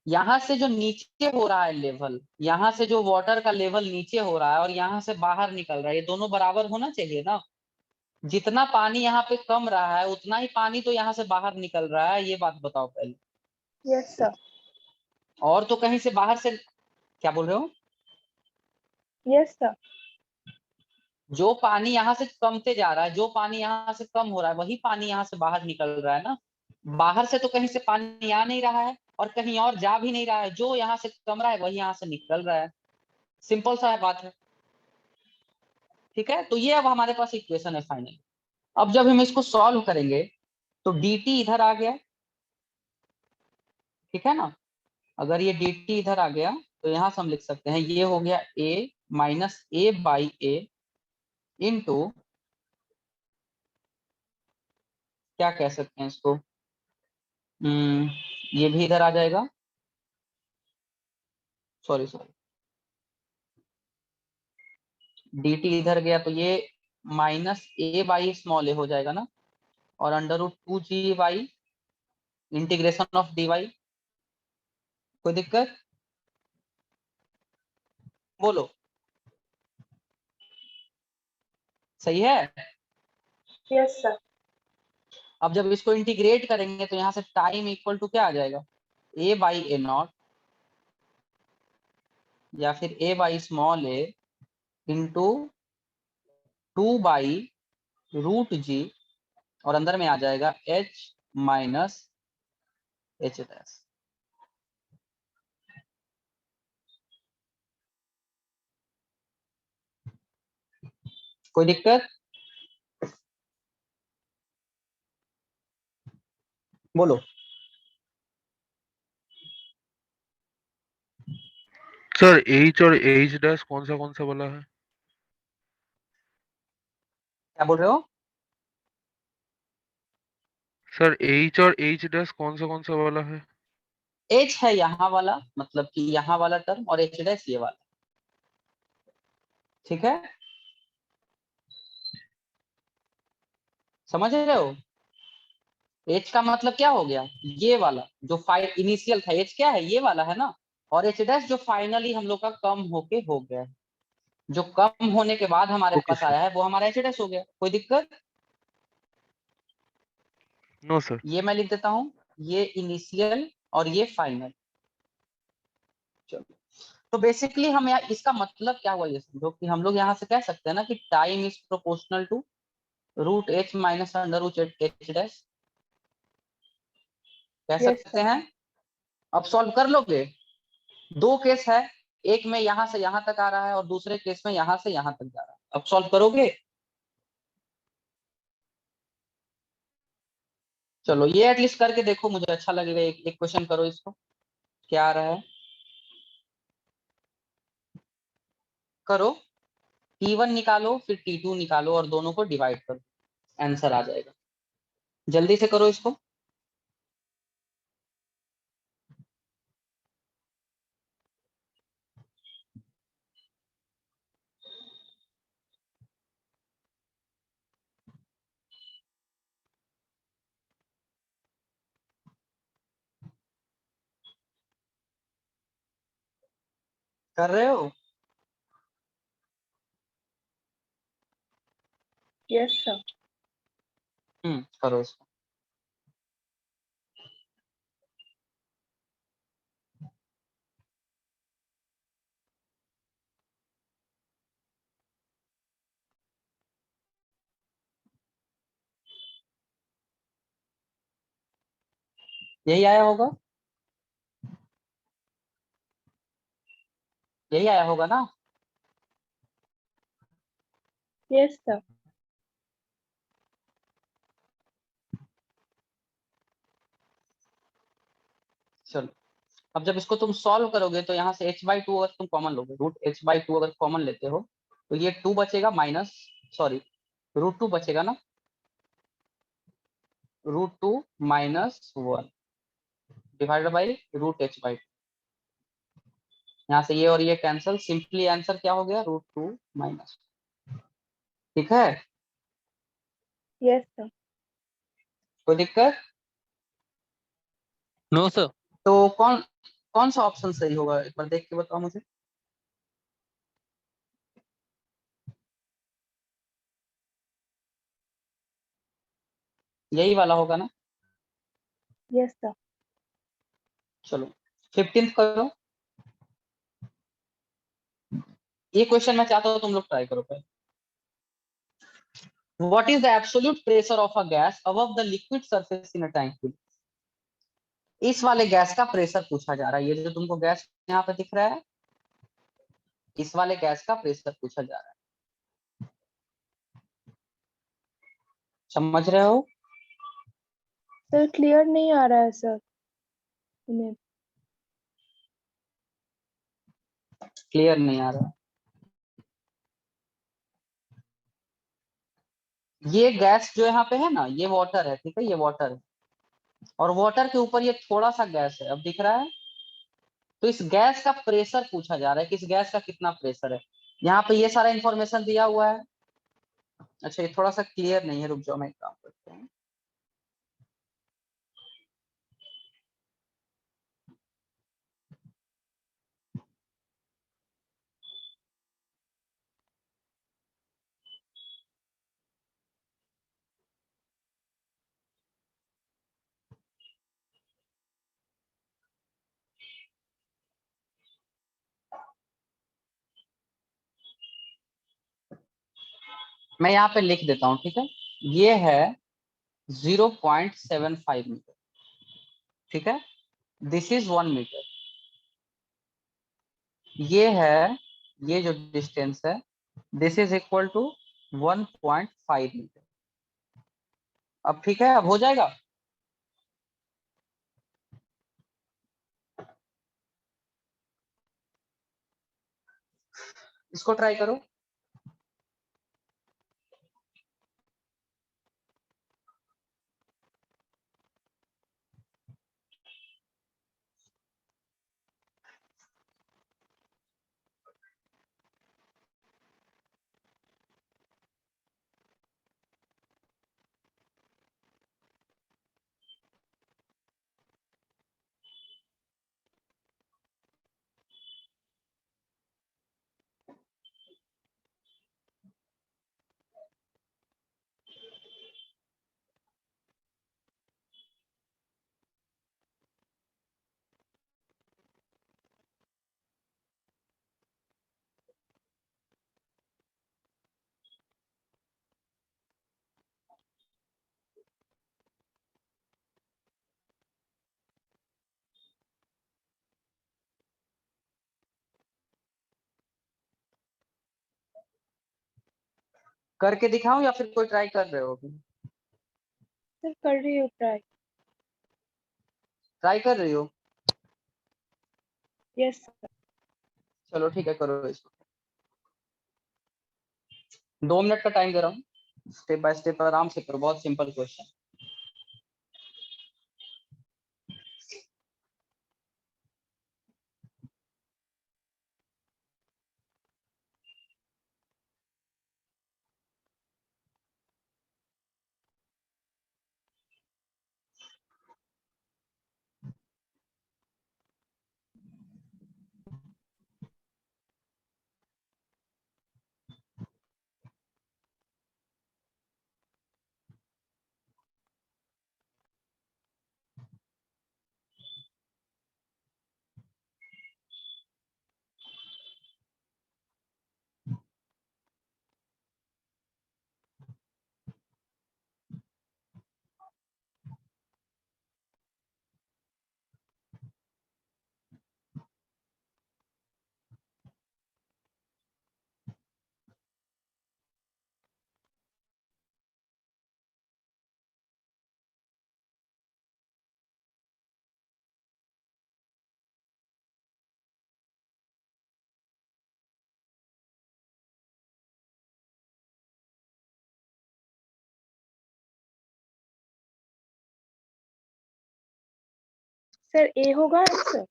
यहाँ से जो नीचे हो रहा है लेवल, यहाँ से जो वाटर का लेवल नीचे हो रहा है और यहाँ से बाहर निकल रहा है, ये दोनों बराबर होना चाहिए ना। जितना पानी यहाँ पे कम रहा है उतना ही पानी तो यहाँ से बाहर निकल रहा है, ये बात बताओ पहले। Yes sir. और तो कहीं से बाहर से, क्या बोल रहे हो, यस सर। जो पानी यहाँ से कमते जा रहा है, जो पानी यहाँ से कम हो रहा है, वही पानी यहाँ से बाहर निकल रहा है ना। बाहर से तो कहीं से पानी आ नहीं रहा है और कहीं और जा भी नहीं रहा है, जो यहाँ से कम रहा है वही यहाँ से निकल रहा है, सिंपल सा बात है, ठीक है। तो ये अब हमारे पास इक्वेशन है फाइनल। अब जब हम इसको सॉल्व करेंगे तो dt इधर आ गया, ठीक है ना, अगर ये dt इधर आ गया तो यहां से हम लिख सकते हैं ये हो गया a - a/a इंटू, क्या कह सकते हैं इसको, ये भी इधर आ जाएगा, सॉरी dt इधर गया तो ये -a/a हो जाएगा ना, और √2g/, इंटीग्रेशन ऑफ dy। कोई दिक्कत? बोलो, सही है? Yes sir. अब जब इसको इंटीग्रेट करेंगे तो यहाँ से टाइम इक्वल टू क्या आ जाएगा, a/a0 या फिर a/a इंटू 2/√g, और अंदर में आ जाएगा h माइनस h डैश। कोई दिक्कत? बोलो। सर एच और एच डैश कौन सा वाला है? क्या बोल रहे हो? सर एच और एच डैश कौन सा वाला है? h है यहाँ वाला, मतलब कि यहाँ वाला टर्म, और h डैश ये वाला। ठीक है, समझ रहे हो? h का मतलब क्या हो गया, ये वाला जो इनिशियल था, h क्या है, ये वाला है ना। और h डैश जो फाइनली हम लोग का कम होके हो गया है, जो कम होने के बाद हमारे ओके पास सर। आया है वो हमारा h डैश हो गया। कोई दिक्कत? No sir. ये मैं लिख देता हूं, ये इनिशियल और ये फाइनल। चलो, तो बेसिकली हम यहाँ इसका मतलब क्या हुआ ये समझो कि हम लोग यहाँ से कह सकते हैं ना कि time is proportional to √h minus √h dash. कह यस सकते सर। हैं। अब सॉल्व कर लोगे? दो केस है, एक में यहां से यहां तक आ रहा है और दूसरे केस में यहां से यहां तक जा रहा है। अब सॉल्व करोगे? चलो ये एटलीस्ट करके देखो, मुझे अच्छा लगेगा। एक क्वेश्चन करो इसको, क्या आ रहा है करो। T1 निकालो, फिर T2 निकालो और दोनों को डिवाइड करो, आंसर आ जाएगा। जल्दी से करो इसको। कर रहे हो? Yes sir. करो इसको। यही आया होगा, यही आया होगा ना। Yes sir. चलो, अब जब इसको तुम सॉल्व करोगे तो यहाँ से h/2 अगर तुम कॉमन लोगे, √h/2 अगर कॉमन लेते हो तो ये 2 बचेगा माइनस, सॉरी √2 बचेगा ना, √2 माइनस 1 डिवाइडेड बाई √h/2। यहाँ से ये और ये कैंसल, सिंपली आंसर क्या हो गया, √2 माइनस। ठीक है, यस सर। कोई दिक्कत? No sir. तो कौन कौन सा ऑप्शन सही होगा, एक बार देख के बताओ मुझे। यही वाला होगा ना। Yes sir. चलो 15th करो। ये क्वेश्चन मैं चाहता हूँ तुम लोग ट्राई करो पहले। What is the absolute pressure of a gas above the liquid surface in a tank? इस वाले गैस का प्रेशर पूछा जा रहा है। ये जो तुमको गैस यहाँ पे दिख रहा है, इस वाले गैस का प्रेशर पूछा जा रहा है। समझ रहे हो? सर क्लियर नहीं आ रहा है सर हमें। क्लियर नहीं आ रहा। ये गैस जो यहाँ पे है ना, ये वाटर है, ठीक है, ये वाटर है और वाटर के ऊपर ये थोड़ा सा गैस है, अब दिख रहा है। तो इस गैस का प्रेशर पूछा जा रहा है कि इस गैस का कितना प्रेशर है। यहाँ पे ये सारा इंफॉर्मेशन दिया हुआ है। अच्छा, ये थोड़ा सा क्लियर नहीं है, रुक जाओ मैं एक काम करता हूँ। मैं यहाँ पे लिख देता हूँ, ठीक है। ये है 0.75 मीटर, ठीक है। This is 1 metre. ये है, ये जो डिस्टेंस है, this is equal to 1.5 metre. अब ठीक है, अब हो जाएगा। इसको ट्राई करो। करके दिखाऊं या फिर कोई ट्राई कर रहे हो? सर कर रही हूँ ट्राई। ट्राई कर रही हो? Yes sir. चलो ठीक है, करो इसको। 2 मिनट का टाइम दे रहा हूँ, स्टेप बाय स्टेप आराम से करो, बहुत सिंपल क्वेश्चन। सर ए होगा आंसर।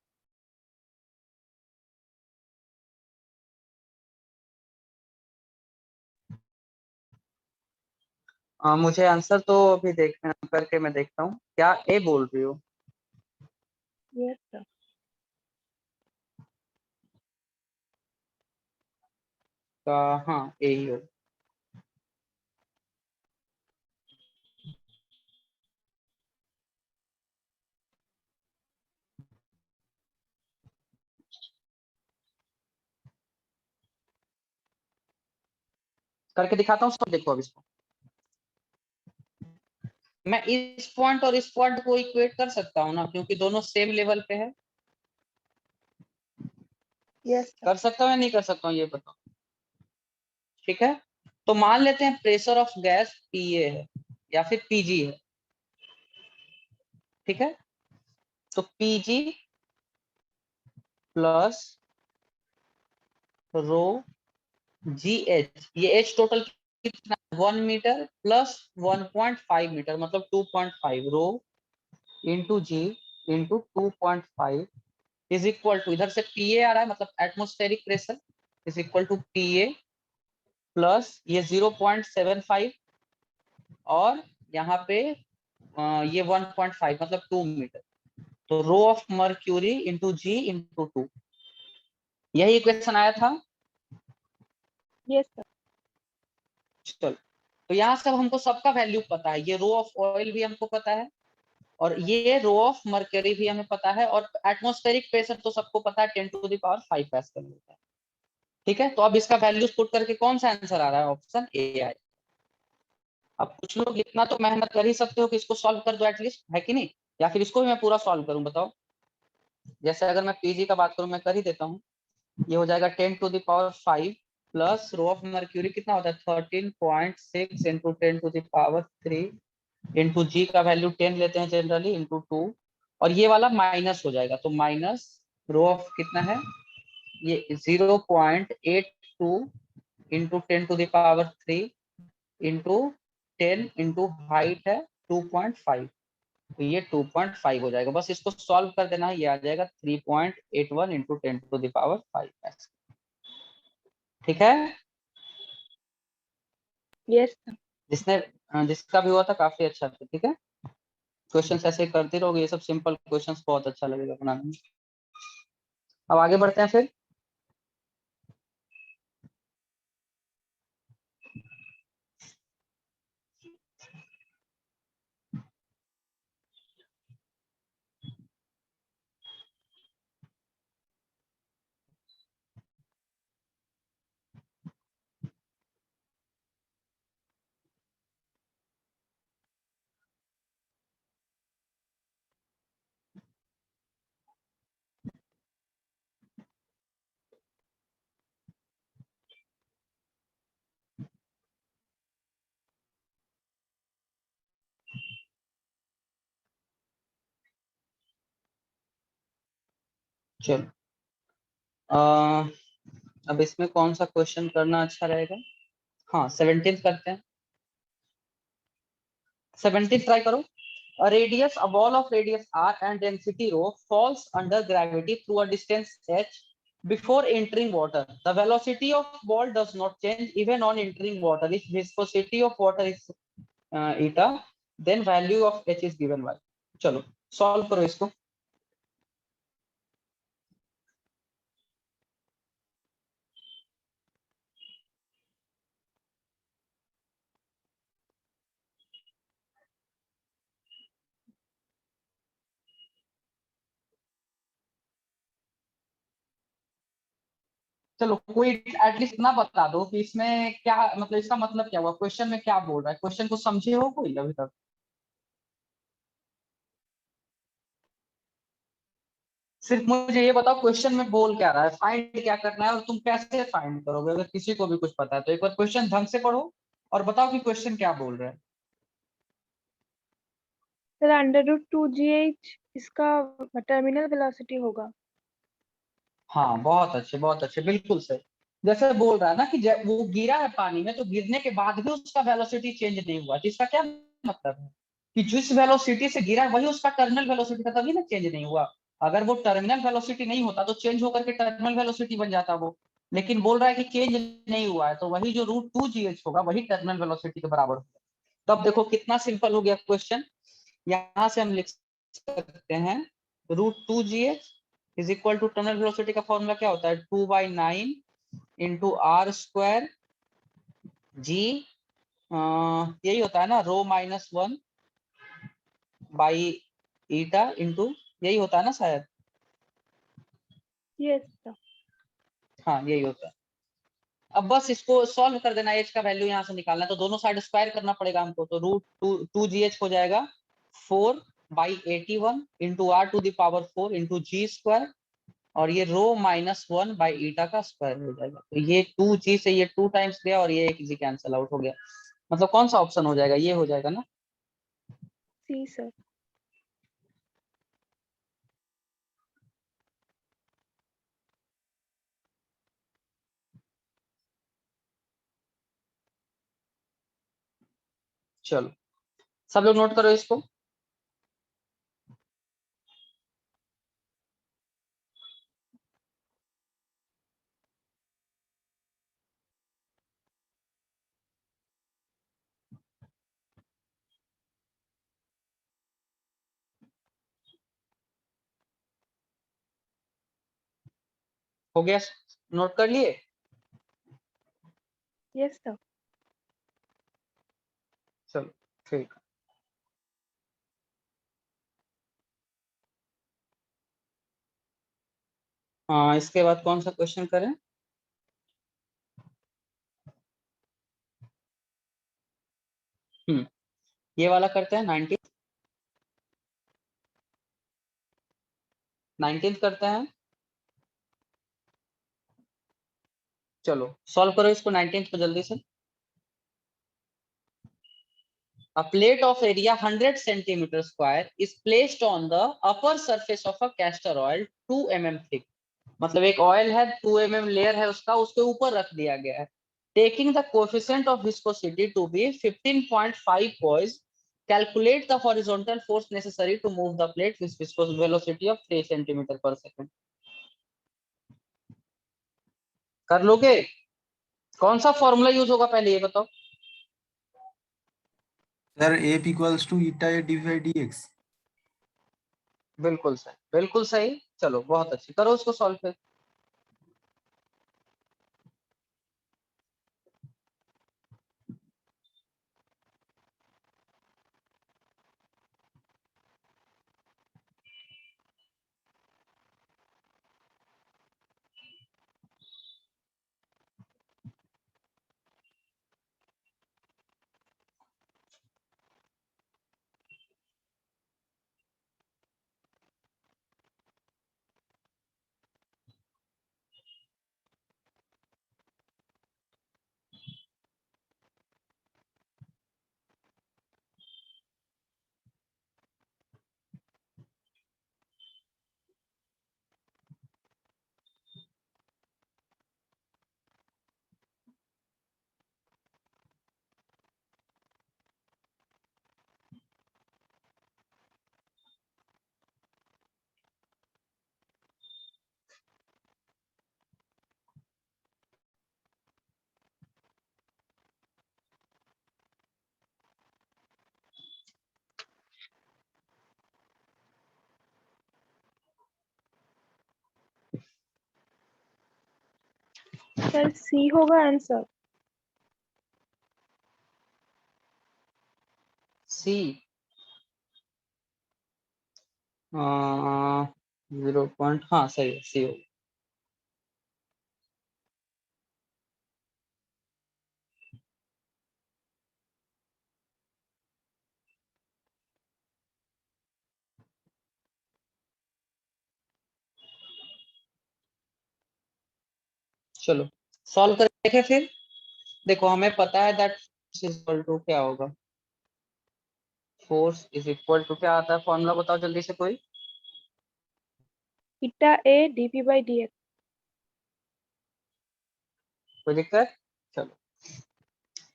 मुझे आंसर तो अभी देखना करके मैं देखता हूँ। क्या ए बोल रही हो? Yes sir. हाँ, ए ही हो। करके दिखाता हूँ, सब देखो अब इसको। मैं इस पॉइंट और इस पॉइंट को इक्वेट कर सकता हूँ ना, क्योंकि दोनों सेम लेवल पे है। Yes sir. कर सकता हूँ या नहीं कर सकता हूँ, ये बताओ। ठीक है, तो मान लेते हैं प्रेशर ऑफ गैस पीए है या फिर पीजी है, ठीक है। तो PG plus rho g h, ये एच टोटल कितना? 1 मीटर प्लस 1.5 मीटर, मतलब 2.5 rho into g into 2.5 is equal to, इधर से पीए आ रहा है, मतलब atmospheric pressure, is equal to PA plus ये 0.75 और यहाँ पे ये 1.5 मतलब 2 मीटर। तो rho of mercury into g into 2, यही इक्वेशन आया था। Yes sir. चलो, तो यहाँ से हमको सबका वैल्यू पता है। ये रो ऑफ ऑयल भी हमको पता है और ये रो ऑफ मर्क्यूरी भी हमें पता है, और एटमॉस्फेरिक प्रेशर तो सबको पता है 10⁵ पास्कल होता है। ठीक है, तो अब इसका वैल्यूज पुट करके कौन सा आंसर आ रहा है? ऑप्शन ए आएगा। अब कुछ लोग इतना तो मेहनत कर ही सकते हो कि इसको सॉल्व कर दो एटलीस्ट, है कि नहीं? या फिर इसको भी मैं पूरा सॉल्व करूं, बताओ। जैसे अगर मैं पीजी का बात करूं, मैं कर ही देता हूँ। ये हो जाएगा 10⁵ प्लस रो ऑफ मर्क्यूरी कितना होता है 13.6 इंटू 10⁻³ इंटू जी का वैल्यू 10 लेते हैं जनरली इंटू 2, और ये वाला माइनस हो जाएगा, तो माइनस रो ऑफ कितना है ये 0.82 इंटू 10⁻³ इंटू 10 इंटू हाइट है 2.5, तो ये 2.5 हो जाएगा। बस इसको सॉल्व कर देना, ये आ जाएगा 3.81 इंटू 10⁵ ठीक है। यस जिसका भी हुआ था काफी अच्छा था, ठीक है। क्वेश्चंस ऐसे करते रहोगे, ये सब सिंपल क्वेश्चंस बहुत अच्छा लगेगा बनाने में। अब आगे बढ़ते हैं फिर। चलो अब इसमें कौन सा क्वेश्चन करना अच्छा रहेगा? हाँ 17 करते हैं। 17 ट्राई करो। A radius, a ball of radius r and density rho falls under gravity through a distance h before entering water. The velocity of ball does not change even on entering water. If viscosity of water is eta, then value of h is given by. चलो solve करो इसको। चलो कोई at least इतना बता दो कि इसमें क्या मतलब, इसका मतलब क्या हुआ, क्वेश्चन में क्या बोल रहा है, क्वेश्चन को समझे हो कोई अभी तक? सिर्फ मुझे ये बताओ क्वेश्चन में बोल क्या रहा है, फाइंड क्या करना है, और तुम कैसे फाइंड करोगे। अगर किसी को भी कुछ पता है तो एक बार क्वेश्चन ढंग से पढ़ो और बताओ कि क्वेश्चन क्या बोल रहा है। सर √2gh इसका टर्मिनल वेलोसिटी होगा। हाँ बहुत अच्छे बिल्कुल सही। जैसे बोल रहा है ना कि वो गिरा है पानी में, तो गिरने के बाद भी उसका वेलोसिटी चेंज नहीं हुआ, तो इसका क्या मतलब है कि जिस वेलोसिटी से गिरा है वही उसका टर्मिनल वेलोसिटी था, तभी ना चेंज नहीं हुआ। अगर वो टर्मिनल वेलोसिटी नहीं होता तो चेंज होकर के टर्मिनल वेलोसिटी बन जाता वो, लेकिन बोल रहा है कि चेंज नहीं हुआ है, तो वही जो √2gh होगा वही टर्मिनल वेलोसिटी के बराबर होगा। तब देखो कितना सिंपल हो गया क्वेश्चन। यहाँ से हम लिख सकते हैं √2gh is equal to terminal velocity का फॉर्मूला क्या होता है 2/9 इंटू r² g, यही होता है ना ρ-1 बाई ईटा इंटू, यही होता है ना शायद। Yes sir. हाँ यही होता है। अब बस इसको सॉल्व कर देना, एच का वैल्यू यहाँ से निकालना है, तो दोनों साइड स्क्वायर करना पड़ेगा हमको, तो √2gh हो जाएगा 4/81 इंटू r⁴ इंटू g², और ये ρ-1 बाई ईटा का स्क्वायर हो जाएगा। तो ये 2g से ये 2 टाइम्स गया और ये एक जी कैंसिल आउट हो गया। मतलब कौन सा ऑप्शन हो जाएगा, ये हो जाएगा ना। सी सर। चलो सब लोग नोट करो इसको। हो गया, नोट कर लिए? Yes sir. चलो ठीक। हाँ इसके बाद कौन सा क्वेश्चन करें? ये वाला करते हैं 19 करते हैं। चलो सॉल्व करो इसको 19 को जल्दी से। A plate of area 100 centimeter square is placed on the upper surface of a castor oil 2 mm thick। मतलब एक ऑयल है 2 mm लेयर है उसका, उसके ऊपर रख दिया गया है। Taking the coefficient of viscosity to be 15.5 poise, calculate the horizontal force necessary to move the plate with viscous velocity of 3 centimeter per second। कर लोगे? कौन सा फॉर्मूला यूज होगा पहले ये बताओ। Sir F equals to eta A d by d x. बिल्कुल सही, बिल्कुल सही। चलो बहुत अच्छी, करो उसको सॉल्व फिर। सर सी होगा आंसर। सी 0 पॉइंट, हाँ सही है, सी हो। चलो सॉल्व कर देखें फिर। देखो हमें पता है दैट इज इक्वल टू क्या होगा, फोर्स इज इक्वल टू क्या आता है फॉर्मूला, बताओ जल्दी से कोई। ईटा ए डीपी बाई डी एक्स। कोई दिक्कत? चलो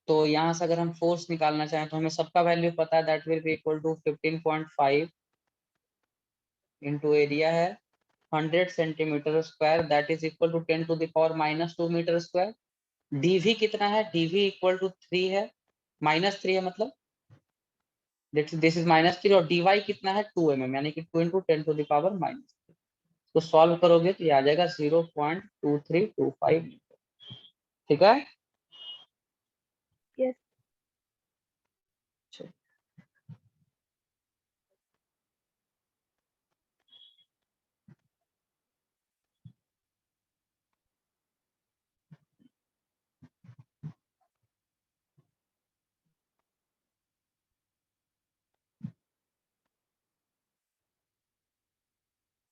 तो यहाँ से अगर हम फोर्स निकालना चाहें तो हमें सबका वैल्यू पता है, that will be equal to 15.5 into area है 100 centimetre square, that is equal to 10 to the power -2 metre square. D v कितना है, डीवी इक्वल टू 3 है, -3 है मतलब दिस इज -3, और dy कितना है 2 mm, यानी कि 2 इंटू 10 टू द पावर -3। तो सॉल्व करोगे तो ये आ जाएगा 0.2325 मीटर। ठीक है। यस।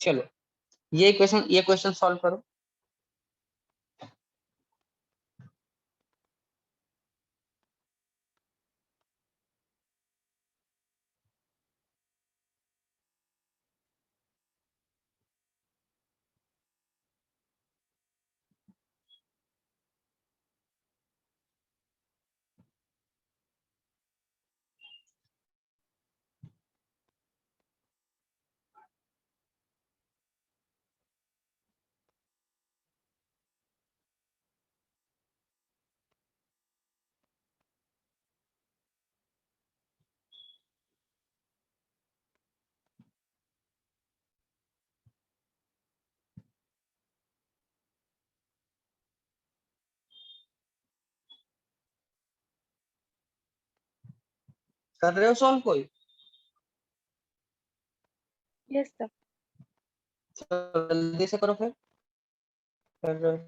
चलो ये क्वेश्चन सॉल्व करो। कर रहे हो सॉल्व कोई? Yes sir. चलो जल्दी से करो फिर। कर रहे हो?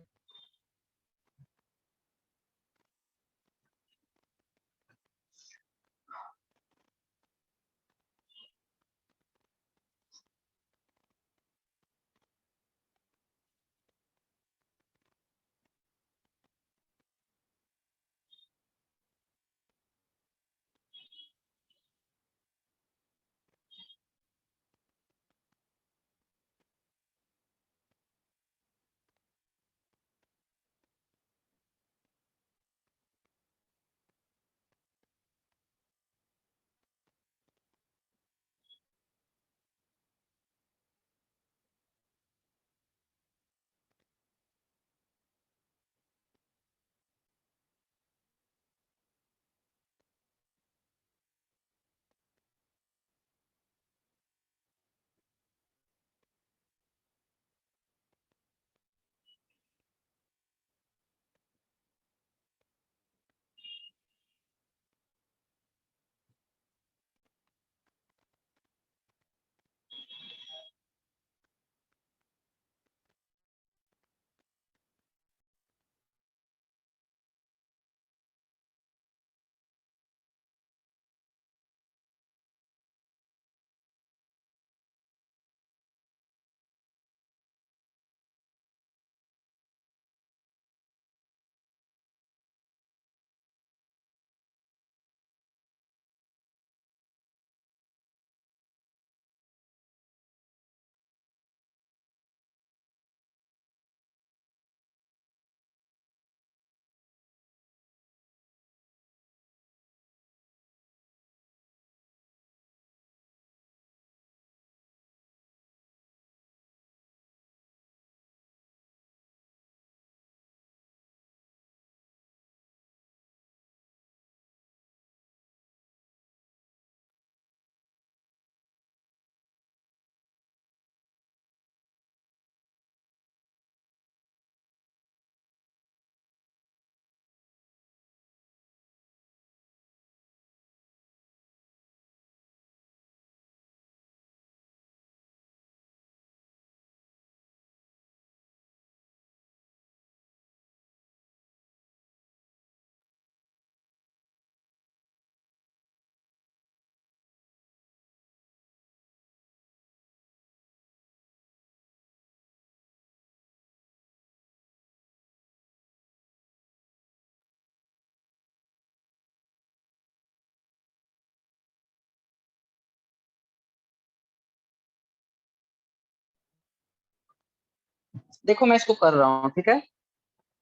देखो मैं इसको कर रहा हूँ, ठीक है,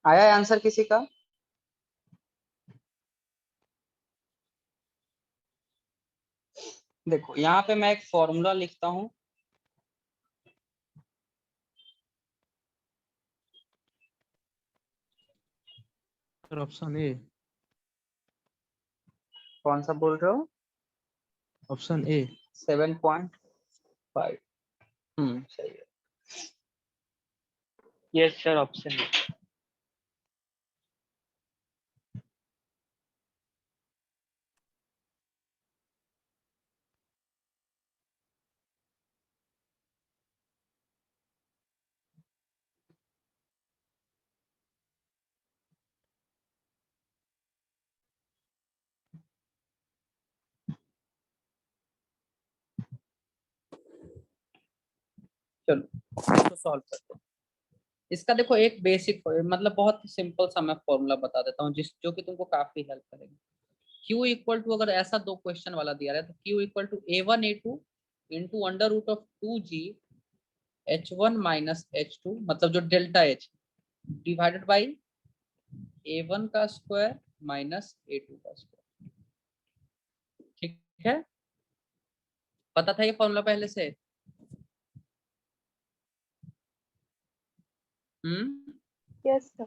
आया आंसर किसी का? देखो यहाँ पे मैं एक फॉर्मूला लिखता हूँ, सर ऑप्शन ए। कौन सा बोल रहे हो? Option A. 7.5। सही है। Yes sir, option A. चलो तो सॉल्व करते हैं। इसका देखो एक बेसिक मतलब बहुत सिंपल सा मैं फॉर्मूला बता देता हूँ जिस जो कि तुमको काफी हेल्प करेगा। Q इक्वल टू, अगर ऐसा दो क्वेश्चन वाला दिया रहा है तो Q equal to A1 A2 into under root of 2G H1 minus H2, मतलब जो delta H divided by A1 का स्क्वायर माइनस A2 का स्क्वायर। ठीक है, पता था ये फॉर्मूला पहले से? Yes sir.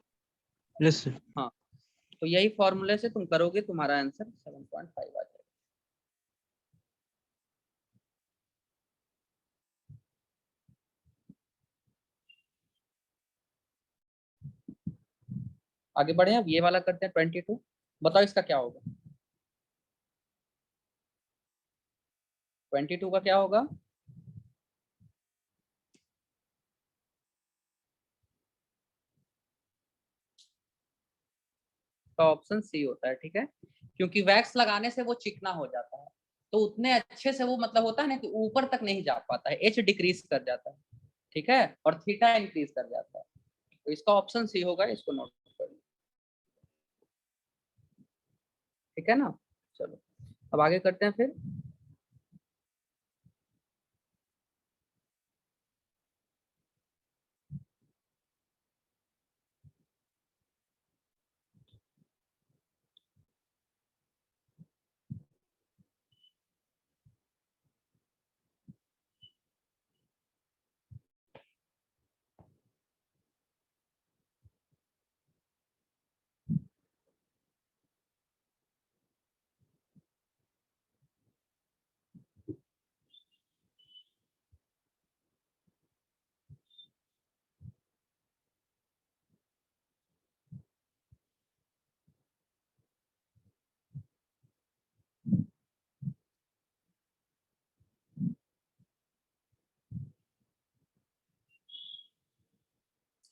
Yes sir. हाँ, तो यही फॉर्मूले से तुम करोगे, तुम्हारा आंसर 7.5 आ जाएगा। आगे बढ़े, अब ये वाला करते हैं 22। बताओ इसका क्या होगा? 22 का क्या होगा? का ऑप्शन सी होता है, ठीक है, क्योंकि वैक्स लगाने से वो चिकना हो जाता है, तो उतने अच्छे से वो मतलब होता है ना कि ऊपर तक नहीं जा पाता है, एच डिक्रीज कर जाता है, ठीक है, और थीटा इंक्रीज कर जाता है, तो इसका ऑप्शन सी होगा, इसको नोट कर लो, ठीक है ना। चलो अब आगे करते हैं फिर।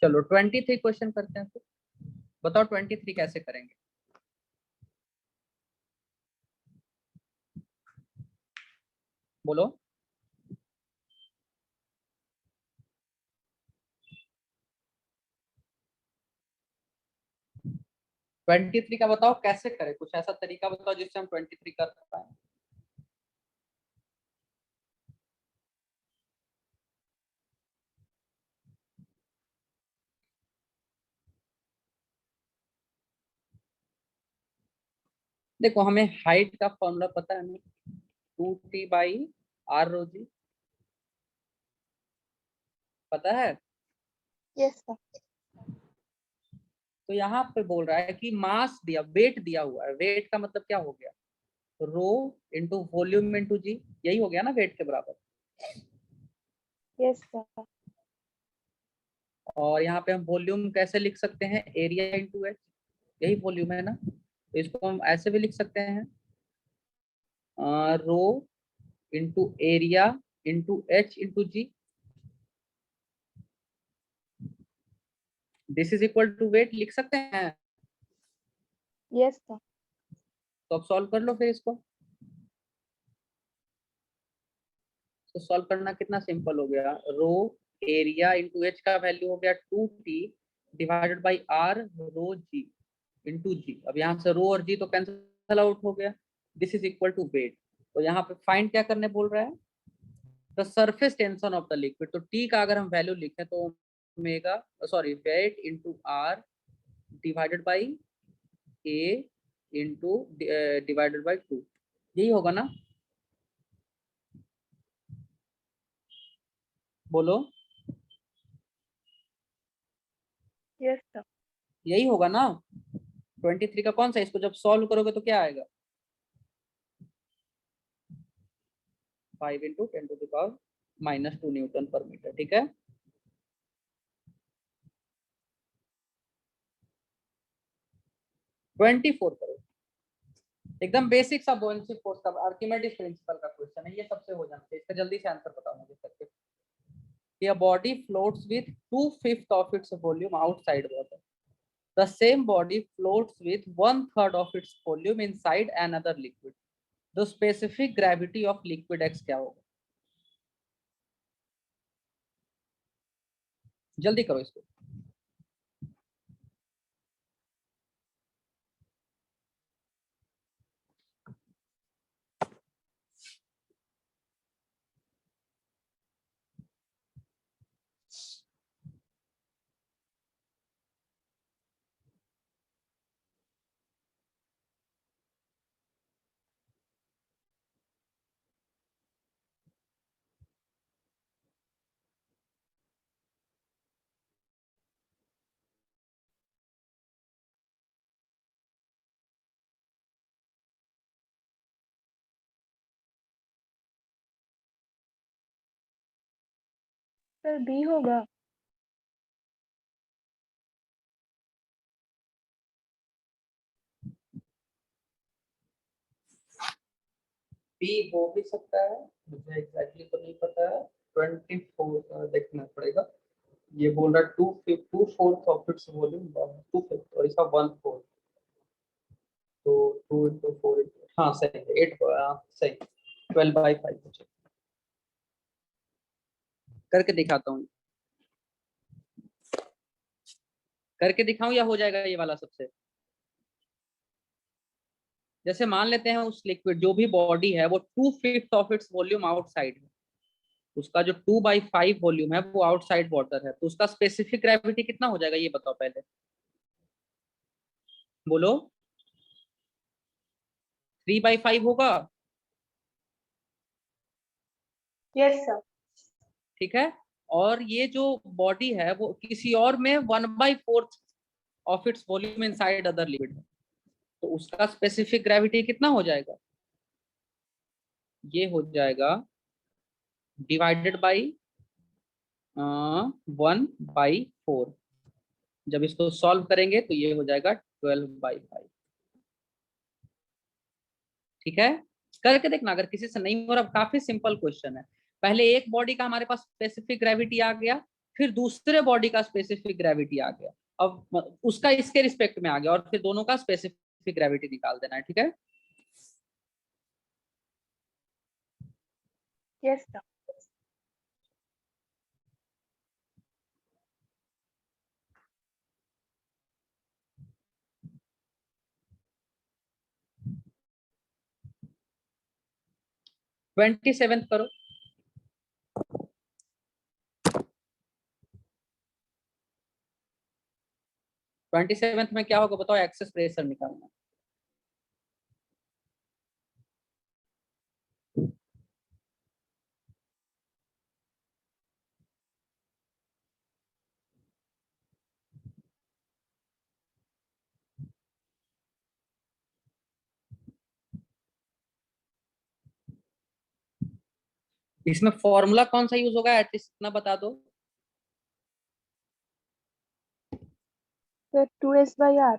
चलो 23 क्वेश्चन करते हैं फिर। बताओ 23 कैसे करेंगे? बोलो। 23 का बताओ कैसे करें, कुछ ऐसा तरीका बताओ जिससे हम 23 कर पाए। देखो हमें हाइट का फॉर्मूला पता है हमें, 2T/r रो जी, पता है? Yes sir. तो यहाँ पे बोल रहा है कि मास दिया, वेट दिया हुआ है, वेट का मतलब क्या हो गया, रो इंटू वॉल्यूम इंटू जी, यही हो गया ना वेट के बराबर। Yes sir. और यहाँ पे हम वॉल्यूम कैसे लिख सकते हैं, एरिया इंटू एच, यही वॉल्यूम है ना, तो इसको हम ऐसे भी लिख सकते हैं, rho into area into h into g, this is equal to weight, लिख सकते हैं। Yes sir. तो अब सॉल्व कर लो फिर इसको। तो सॉल्व करना कितना सिंपल हो गया, रो एरिया इंटू एच का वैल्यू हो गया 2T divided by R rho g into g. अब यहाँ से रो और जी तो कैंसिल आउट हो गया, this is equal to weight. तो यहाँ पे फाइंड क्या करने बोल रहा है, the surface tension of the liquid, तो टी का अगर हम वैल्यू लिखें तो omega sorry weight into r divided by a into divided by 2, यही होगा ना? बोलो, यस सर। यही होगा ना? 23 का कौन सा, इसको जब सॉल्व करोगे तो क्या आएगा? 5 इंटू 10⁻⁻² न्यूटन पर मीटर, ठीक है। ट्वेंटी 24 करो, एकदम बेसिक सा बुओयेंसी फोर्स का आर्किमिडीज प्रिंसिपल का क्वेश्चन है ये, सबसे हो जाना चाहिए। इसका जल्दी से आंसर बताओ मुझे करके। कि a body floats with 2/5 of its volume outside water. The same body floats with 1/3 of its volume inside another liquid. The specific gravity of liquid X क्या होगा? जल्दी करो इसको। सर बी होगा। बी हो भी सकता है, मुझे एग्जैक्टली तो नहीं पता है। 24 देखना पड़ेगा। ये बोल रहा है 2/4 ऑफ इट्स वॉल्यूम, 2/5 और इसका 1/4, तो 2 इंटू 4 हाँ सही है 8 सही 12/5 करके दिखाता हूँ। करके दिखाऊं या हो जाएगा ये वाला सबसे? जैसे मान लेते हैं उस लिक्विड जो भी बॉडी है वो 2/5 ऑफ इट्स वॉल्यूम आउटसाइड है, उसका जो 2/5 वॉल्यूम है वो आउटसाइड वाटर है, तो उसका स्पेसिफिक ग्रेविटी कितना हो जाएगा ये बताओ पहले, बोलो। 3/5 होगा, यस सर। ठीक है। और ये जो बॉडी है वो किसी और में 1/4 of its volume inside other liquid है, तो उसका स्पेसिफिक ग्रेविटी कितना हो जाएगा? ये हो जाएगा डिवाइडेड बाई 1/4। जब इसको सॉल्व करेंगे तो ये हो जाएगा 12/5, ठीक है। करके देखना अगर किसी से नहीं हो रहा, काफी सिंपल क्वेश्चन है। पहले एक बॉडी का हमारे पास स्पेसिफिक ग्रेविटी आ गया, फिर दूसरे बॉडी का स्पेसिफिक ग्रेविटी आ गया, अब उसका इसके रिस्पेक्ट में आ गया, और फिर दोनों का स्पेसिफिक ग्रेविटी निकाल देना है, ठीक है। Yes sir. ट्वेंटी सेवेंथ करो। 27th में क्या होगा बताओ? एक्सेस प्रेशर निकालना। इसमें फॉर्मूला कौन सा यूज होगा एटलीस्ट इतना बता दो। Sir 2s/r।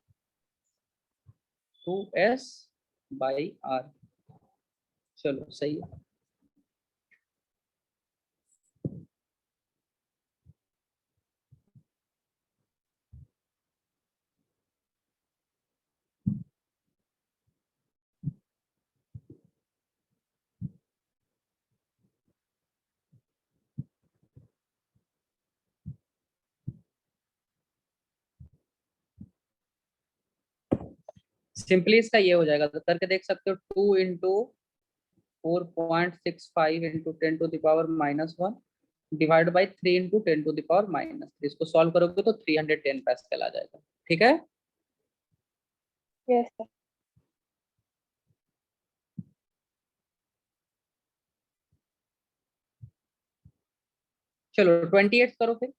2s/r, चलो सही है। सिंपली इसका ये हो जाएगा, तो करके देख सकते हो। 2 into 4.65 into 10⁻⁻1 divide by 3 into 10 to the power -3। इसको सॉल्व करोगे तो 310 पास्कल आ जाएगा। ठीक है, यस सर। चलो 28 करो फिर।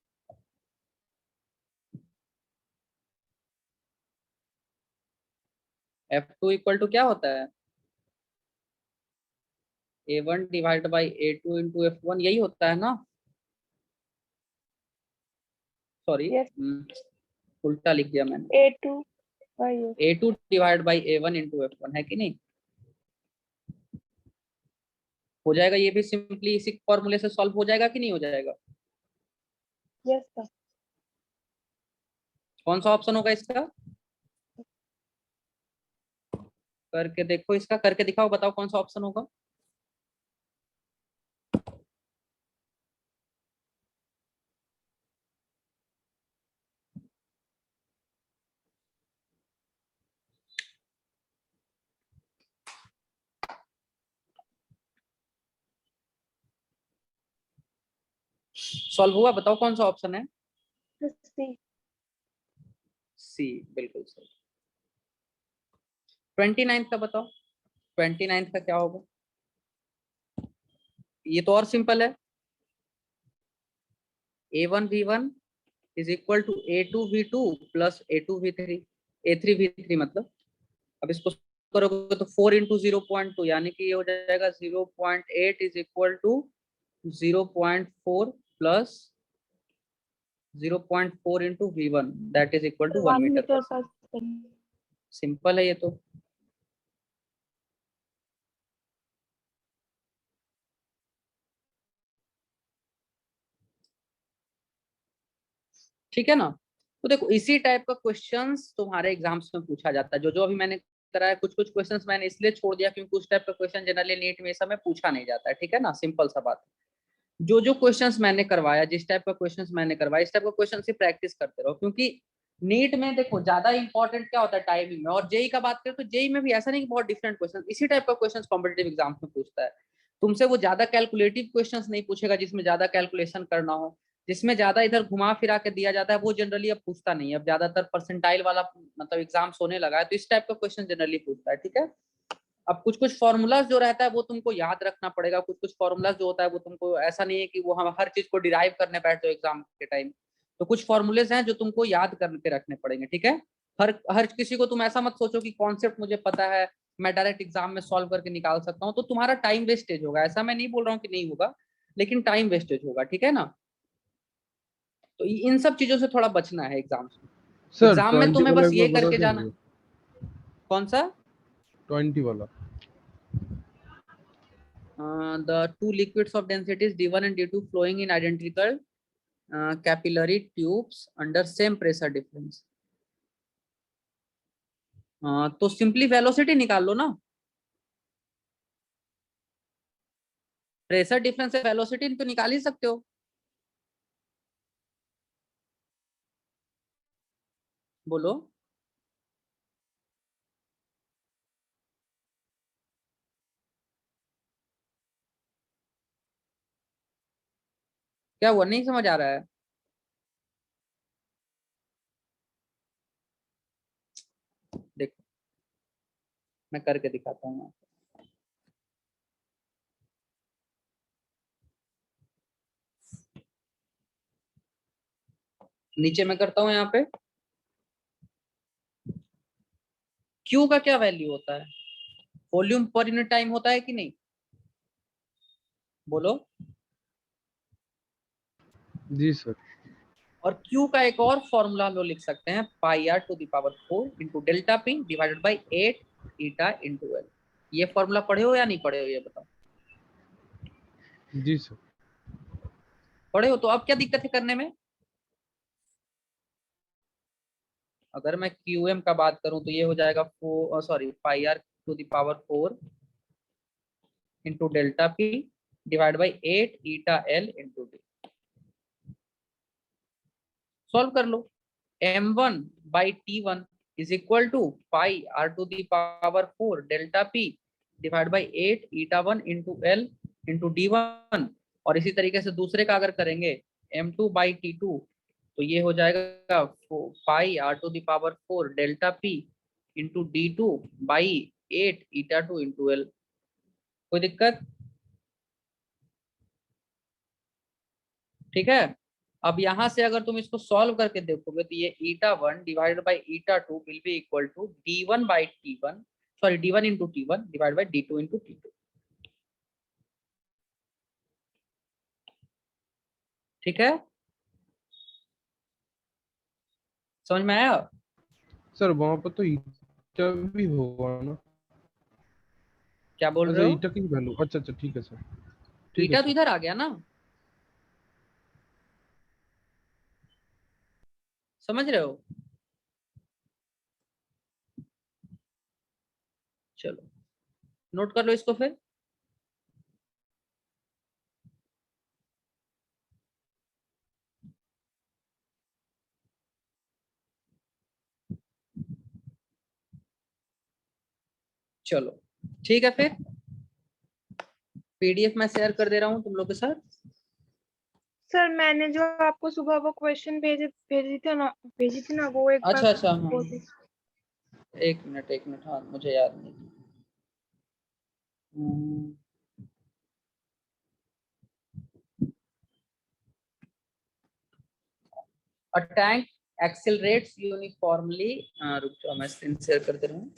F2 इक्वल टू क्या होता है, A1 divide by A2 into F1, यही होता है ना, सॉरी यस उल्टा लिख दिया मैंने। A2 वही है। A2 divide by A1 into F1 है कि नहीं, हो जाएगा। ये भी सिंपली इसी फॉर्मूले से सॉल्व हो जाएगा कि नहीं हो जाएगा। Yes sir. कौन सा ऑप्शन होगा इसका, करके देखो, इसका करके दिखाओ, बताओ कौन सा ऑप्शन होगा। सॉल्व हुआ, बताओ कौन सा ऑप्शन है। सी। सी बिल्कुल सही। 29 का बताओ, 29 का क्या होगा। ये तो और सिंपल है, A1 V1 is equal to A2 V2 plus A2 V3, A3 V3 मतलब। अब इसको करोगे तो 4 इंटू 0.2 यानी कि ये हो जाएगा 0.8 is equal to 0.4 plus 0.4 into V1 that is equal to 1 1 metre metre per per second. Simple है ये तो। ठीक है ना, तो देखो इसी टाइप का क्वेश्चंस तुम्हारे एग्जाम्स में पूछा जाता है। जो जो अभी मैंने कराया, कुछ कुछ क्वेश्चंस मैंने इसलिए छोड़ दिया क्योंकि कुछ टाइप का क्वेश्चन जनरली नीट में इस समय पूछा नहीं जाता है। ठीक है ना, सिंपल सा बात। जो जो क्वेश्चंस मैंने करवाया, जिस टाइप का क्वेश्चंस मैंने करवाया, इस टाइप का क्वेश्चन से प्रैक्टिस करते रहो, क्योंकि नीट में देखो ज्यादा इंपॉर्टेंट क्या होता है टाइमिंग में। और जेई का बात करें तो जेई में भी ऐसा नहीं कि बहुत डिफरेंट क्वेश्चन, इसी टाइप का क्वेश्चन कॉम्पिटेटिव एग्जाम्स में पूछता है। तुमसे वो ज्यादा कैलकुलेटिव क्वेश्चन नहीं पूछेगा जिसमें ज्यादा कैलकुलेशन करना हो, जिसमें ज्यादा इधर घुमा फिरा के दिया जाता है, वो जनरली अब पूछता नहीं है। अब ज्यादातर परसेंटाइल वाला मतलब एग्जाम्स होने लगा है, तो इस टाइप का क्वेश्चन जनरली पूछता है। ठीक है, अब कुछ कुछ फॉर्मूलाज जो रहता है वो तुमको याद रखना पड़ेगा। कुछ कुछ फॉर्मूलाज जो होता है वो तुमको, ऐसा नहीं है कि वो हम हर चीज को डिराइव करने बैठते हो एग्जाम के टाइम। तो कुछ फॉर्मूलेज हैं जो तुमको याद करके रखने पड़ेंगे। ठीक है, हर हर किसी को तुम ऐसा मत सोचो कि कॉन्सेप्ट मुझे पता है मैं डायरेक्ट एग्जाम में सॉल्व करके निकाल सकता हूँ, तो तुम्हारा टाइम वेस्टेज होगा। ऐसा मैं नहीं बोल रहा हूँ कि नहीं होगा, लेकिन टाइम वेस्टेज होगा। ठीक है ना, तो इन सब चीजों से थोड़ा बचना है एग्जाम में। सर एग्जाम में 20 तुम्हें वाला बस एक ये बार बता करके जाना। देंगे? कौन सा 20 वाला। the two liquids of densities D1 and D2 flowing in identical capillary tubes under same pressure difference। तो सिंपली वेलोसिटी निकाल लो ना, प्रेशर डिफरेंस से वेलोसिटी तो निकाल ही सकते हो। बोलो, क्या हुआ, नहीं समझ आ रहा है। देखो मैं करके दिखाता हूँ। नीचे मैं करता हूँ यहाँ पे, क्यू का क्या वैल्यू होता है, वॉल्यूम पर यूनिट टाइम होता है कि नहीं, बोलो। जी सर। और क्यू का एक और फॉर्मूला हम लोग लिख सकते हैं, pi r to the power 4 into delta P divided by 8 eta into l. ये फॉर्मूला पढ़े हो या नहीं पढ़े हो, ये बताओ। जी सर। पढ़े हो, तो अब क्या दिक्कत है करने में। अगर मैं QM का बात करूं तो ये हो जाएगा pi r to the power 4 into delta P divide by 8 eta l into d. Solve कर लो। M1 by T1 is equal to pi r to the power 4 delta P divide by 8 eta 1 into l into D1। और इसी तरीके से दूसरे का अगर करेंगे m2 by t2, तो ये हो जाएगा पाई r⁴ delta p into d2 by 8 eta2 into l। कोई दिक्कत? ठीक है। अब यहां से अगर तुम इसको सॉल्व करके देखोगे तो ये eta1 divided by eta2 will be equal to d1 by t1, sorry d1 into t1 divide by d2 into t2। ठीक है, समझ में आया? सर वहां पर तो ईटा भी होगा ना? क्या बोल अच्छा रहे हो? ईटा की वैल्यू, अच्छा अच्छा ठीक है सर, ठीक है ईटा तो सर। इधर आ गया ना, समझ रहे हो? चलो नोट कर लो इसको फिर। चलो ठीक है, फिर पीडीएफ मैं शेयर कर दे रहा हूँ तुम लोग के साथ। सर मैंने जो आपको सुबह वो क्वेश्चन भेजी थी ना वो एक बार अच्छा अच्छा, हाँ बोल दीजिए। एक मिनट, हाँ मुझे याद नहीं। A tank accelerates uniformly, रुक जाओ मैं स्क्रीन शेयर कर दे रहा हूँ।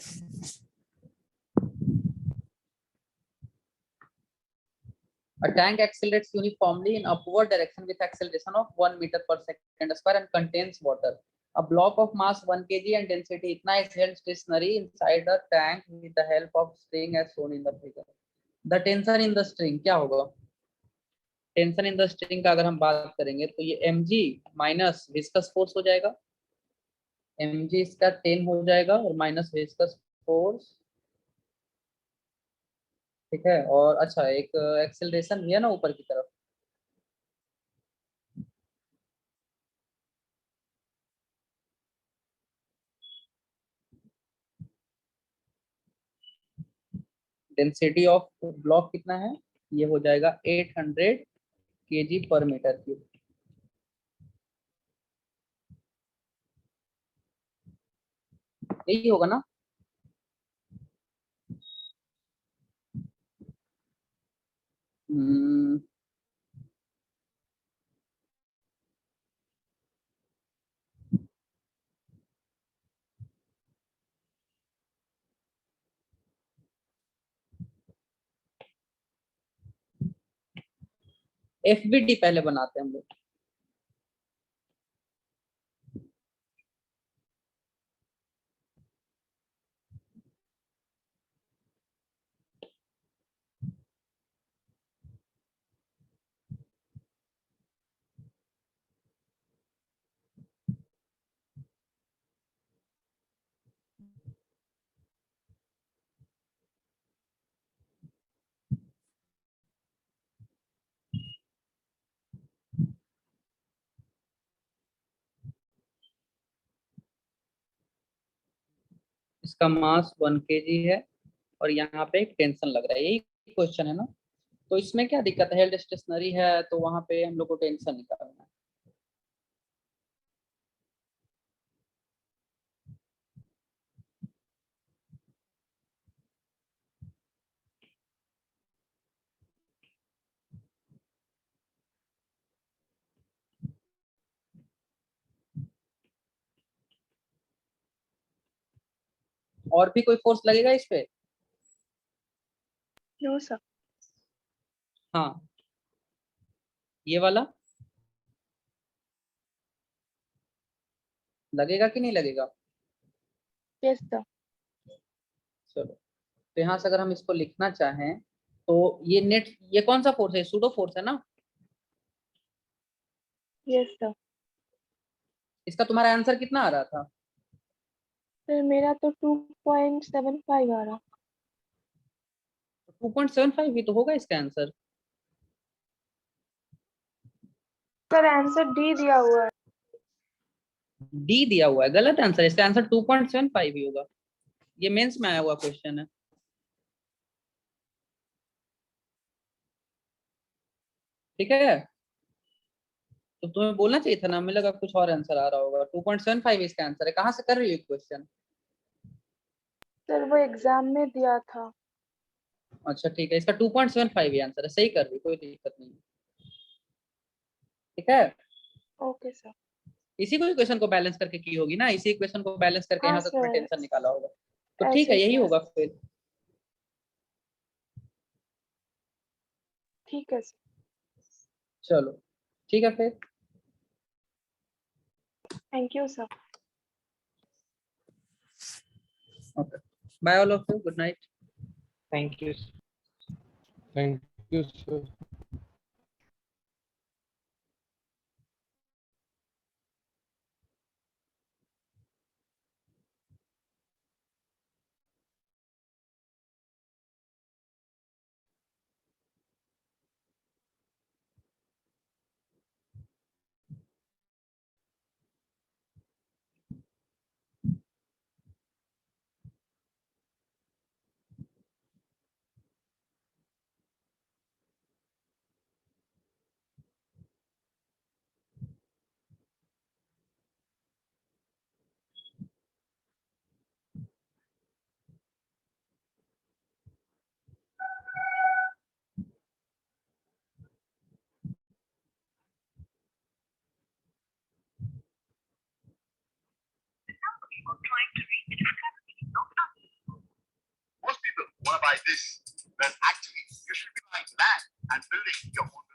A tank accelerates uniformly in upward direction with acceleration of 1 meter per second square and contains water. A block of mass 1 kg and density इतना is held stationary inside a tank with the help of string as shown in the figure. The tension in the string क्या होगा? Tension in the string का अगर हम बात करेंगे तो ये mg माइनस विस्कस फोर्स हो जाएगा। mg इसका 10 हो जाएगा और माइनस विस्कस फोर्स। ठीक है, और अच्छा एक एक्सेलरेशन भी है ना ऊपर की तरफ। डेंसिटी ऑफ ब्लॉक कितना है? ये हो जाएगा 800 kg पर मीटर क्यूब। यही होगा ना? एफबीडी पहले बनाते हैं हम लोग। इसका मास 1 kg है और यहाँ पे एक टेंशन लग रहा है, यही क्वेश्चन है ना? तो इसमें क्या दिक्कत है? हेल्ड स्टेशनरी है तो वहां पे हम लोग को टेंशन निकालना है। और भी कोई फोर्स लगेगा इस पे? No sir. हाँ, ये वाला लगेगा कि नहीं लगेगा? Yes sir. चलो तो यहाँ से अगर हम इसको लिखना चाहें तो ये नेट, ये कौन सा फोर्स है? सूडो फोर्स है ना? Yes sir. इसका तुम्हारा आंसर कितना आ रहा था? सर मेरा तो 2.75 आ रहा। 2.75 ही तो होगा इसका आंसर। सर आंसर डी दिया हुआ है। डी दिया हुआ है, गलत आंसर। इसका आंसर 2.75 ही होगा। ये मेंस में आया हुआ क्वेश्चन है। ठीक है, तो तुम्हें बोलना चाहिए था ना, मुझे लगा कुछ और आंसर आ रहा होगा। 2.75 इसका आंसर है। कहाँ से कर रही हो क्वेश्चन? सर वो एग्जाम में दिया था। अच्छा ठीक है, इसका 2.75 ही आंसर है, सही कर रही, कोई दिक्कत नहीं है। ठीक है, ओके सर। इसी को क्वेश्चन को बैलेंस करके की होगी ना, इसी क्वेश्चन को बैलेंस करके हाँ यहाँ तक तुम्हें सर, टेंशन निकाला होगा। तो ठीक ऐसे है, ही यही सर। होगा फिर। ठीक है सर। चलो ठीक है फिर। Thank you sir. Okay, bye all of you, good night. Thank you. Thank you sir. Most people want to buy this, when actually you should be buying land and building your own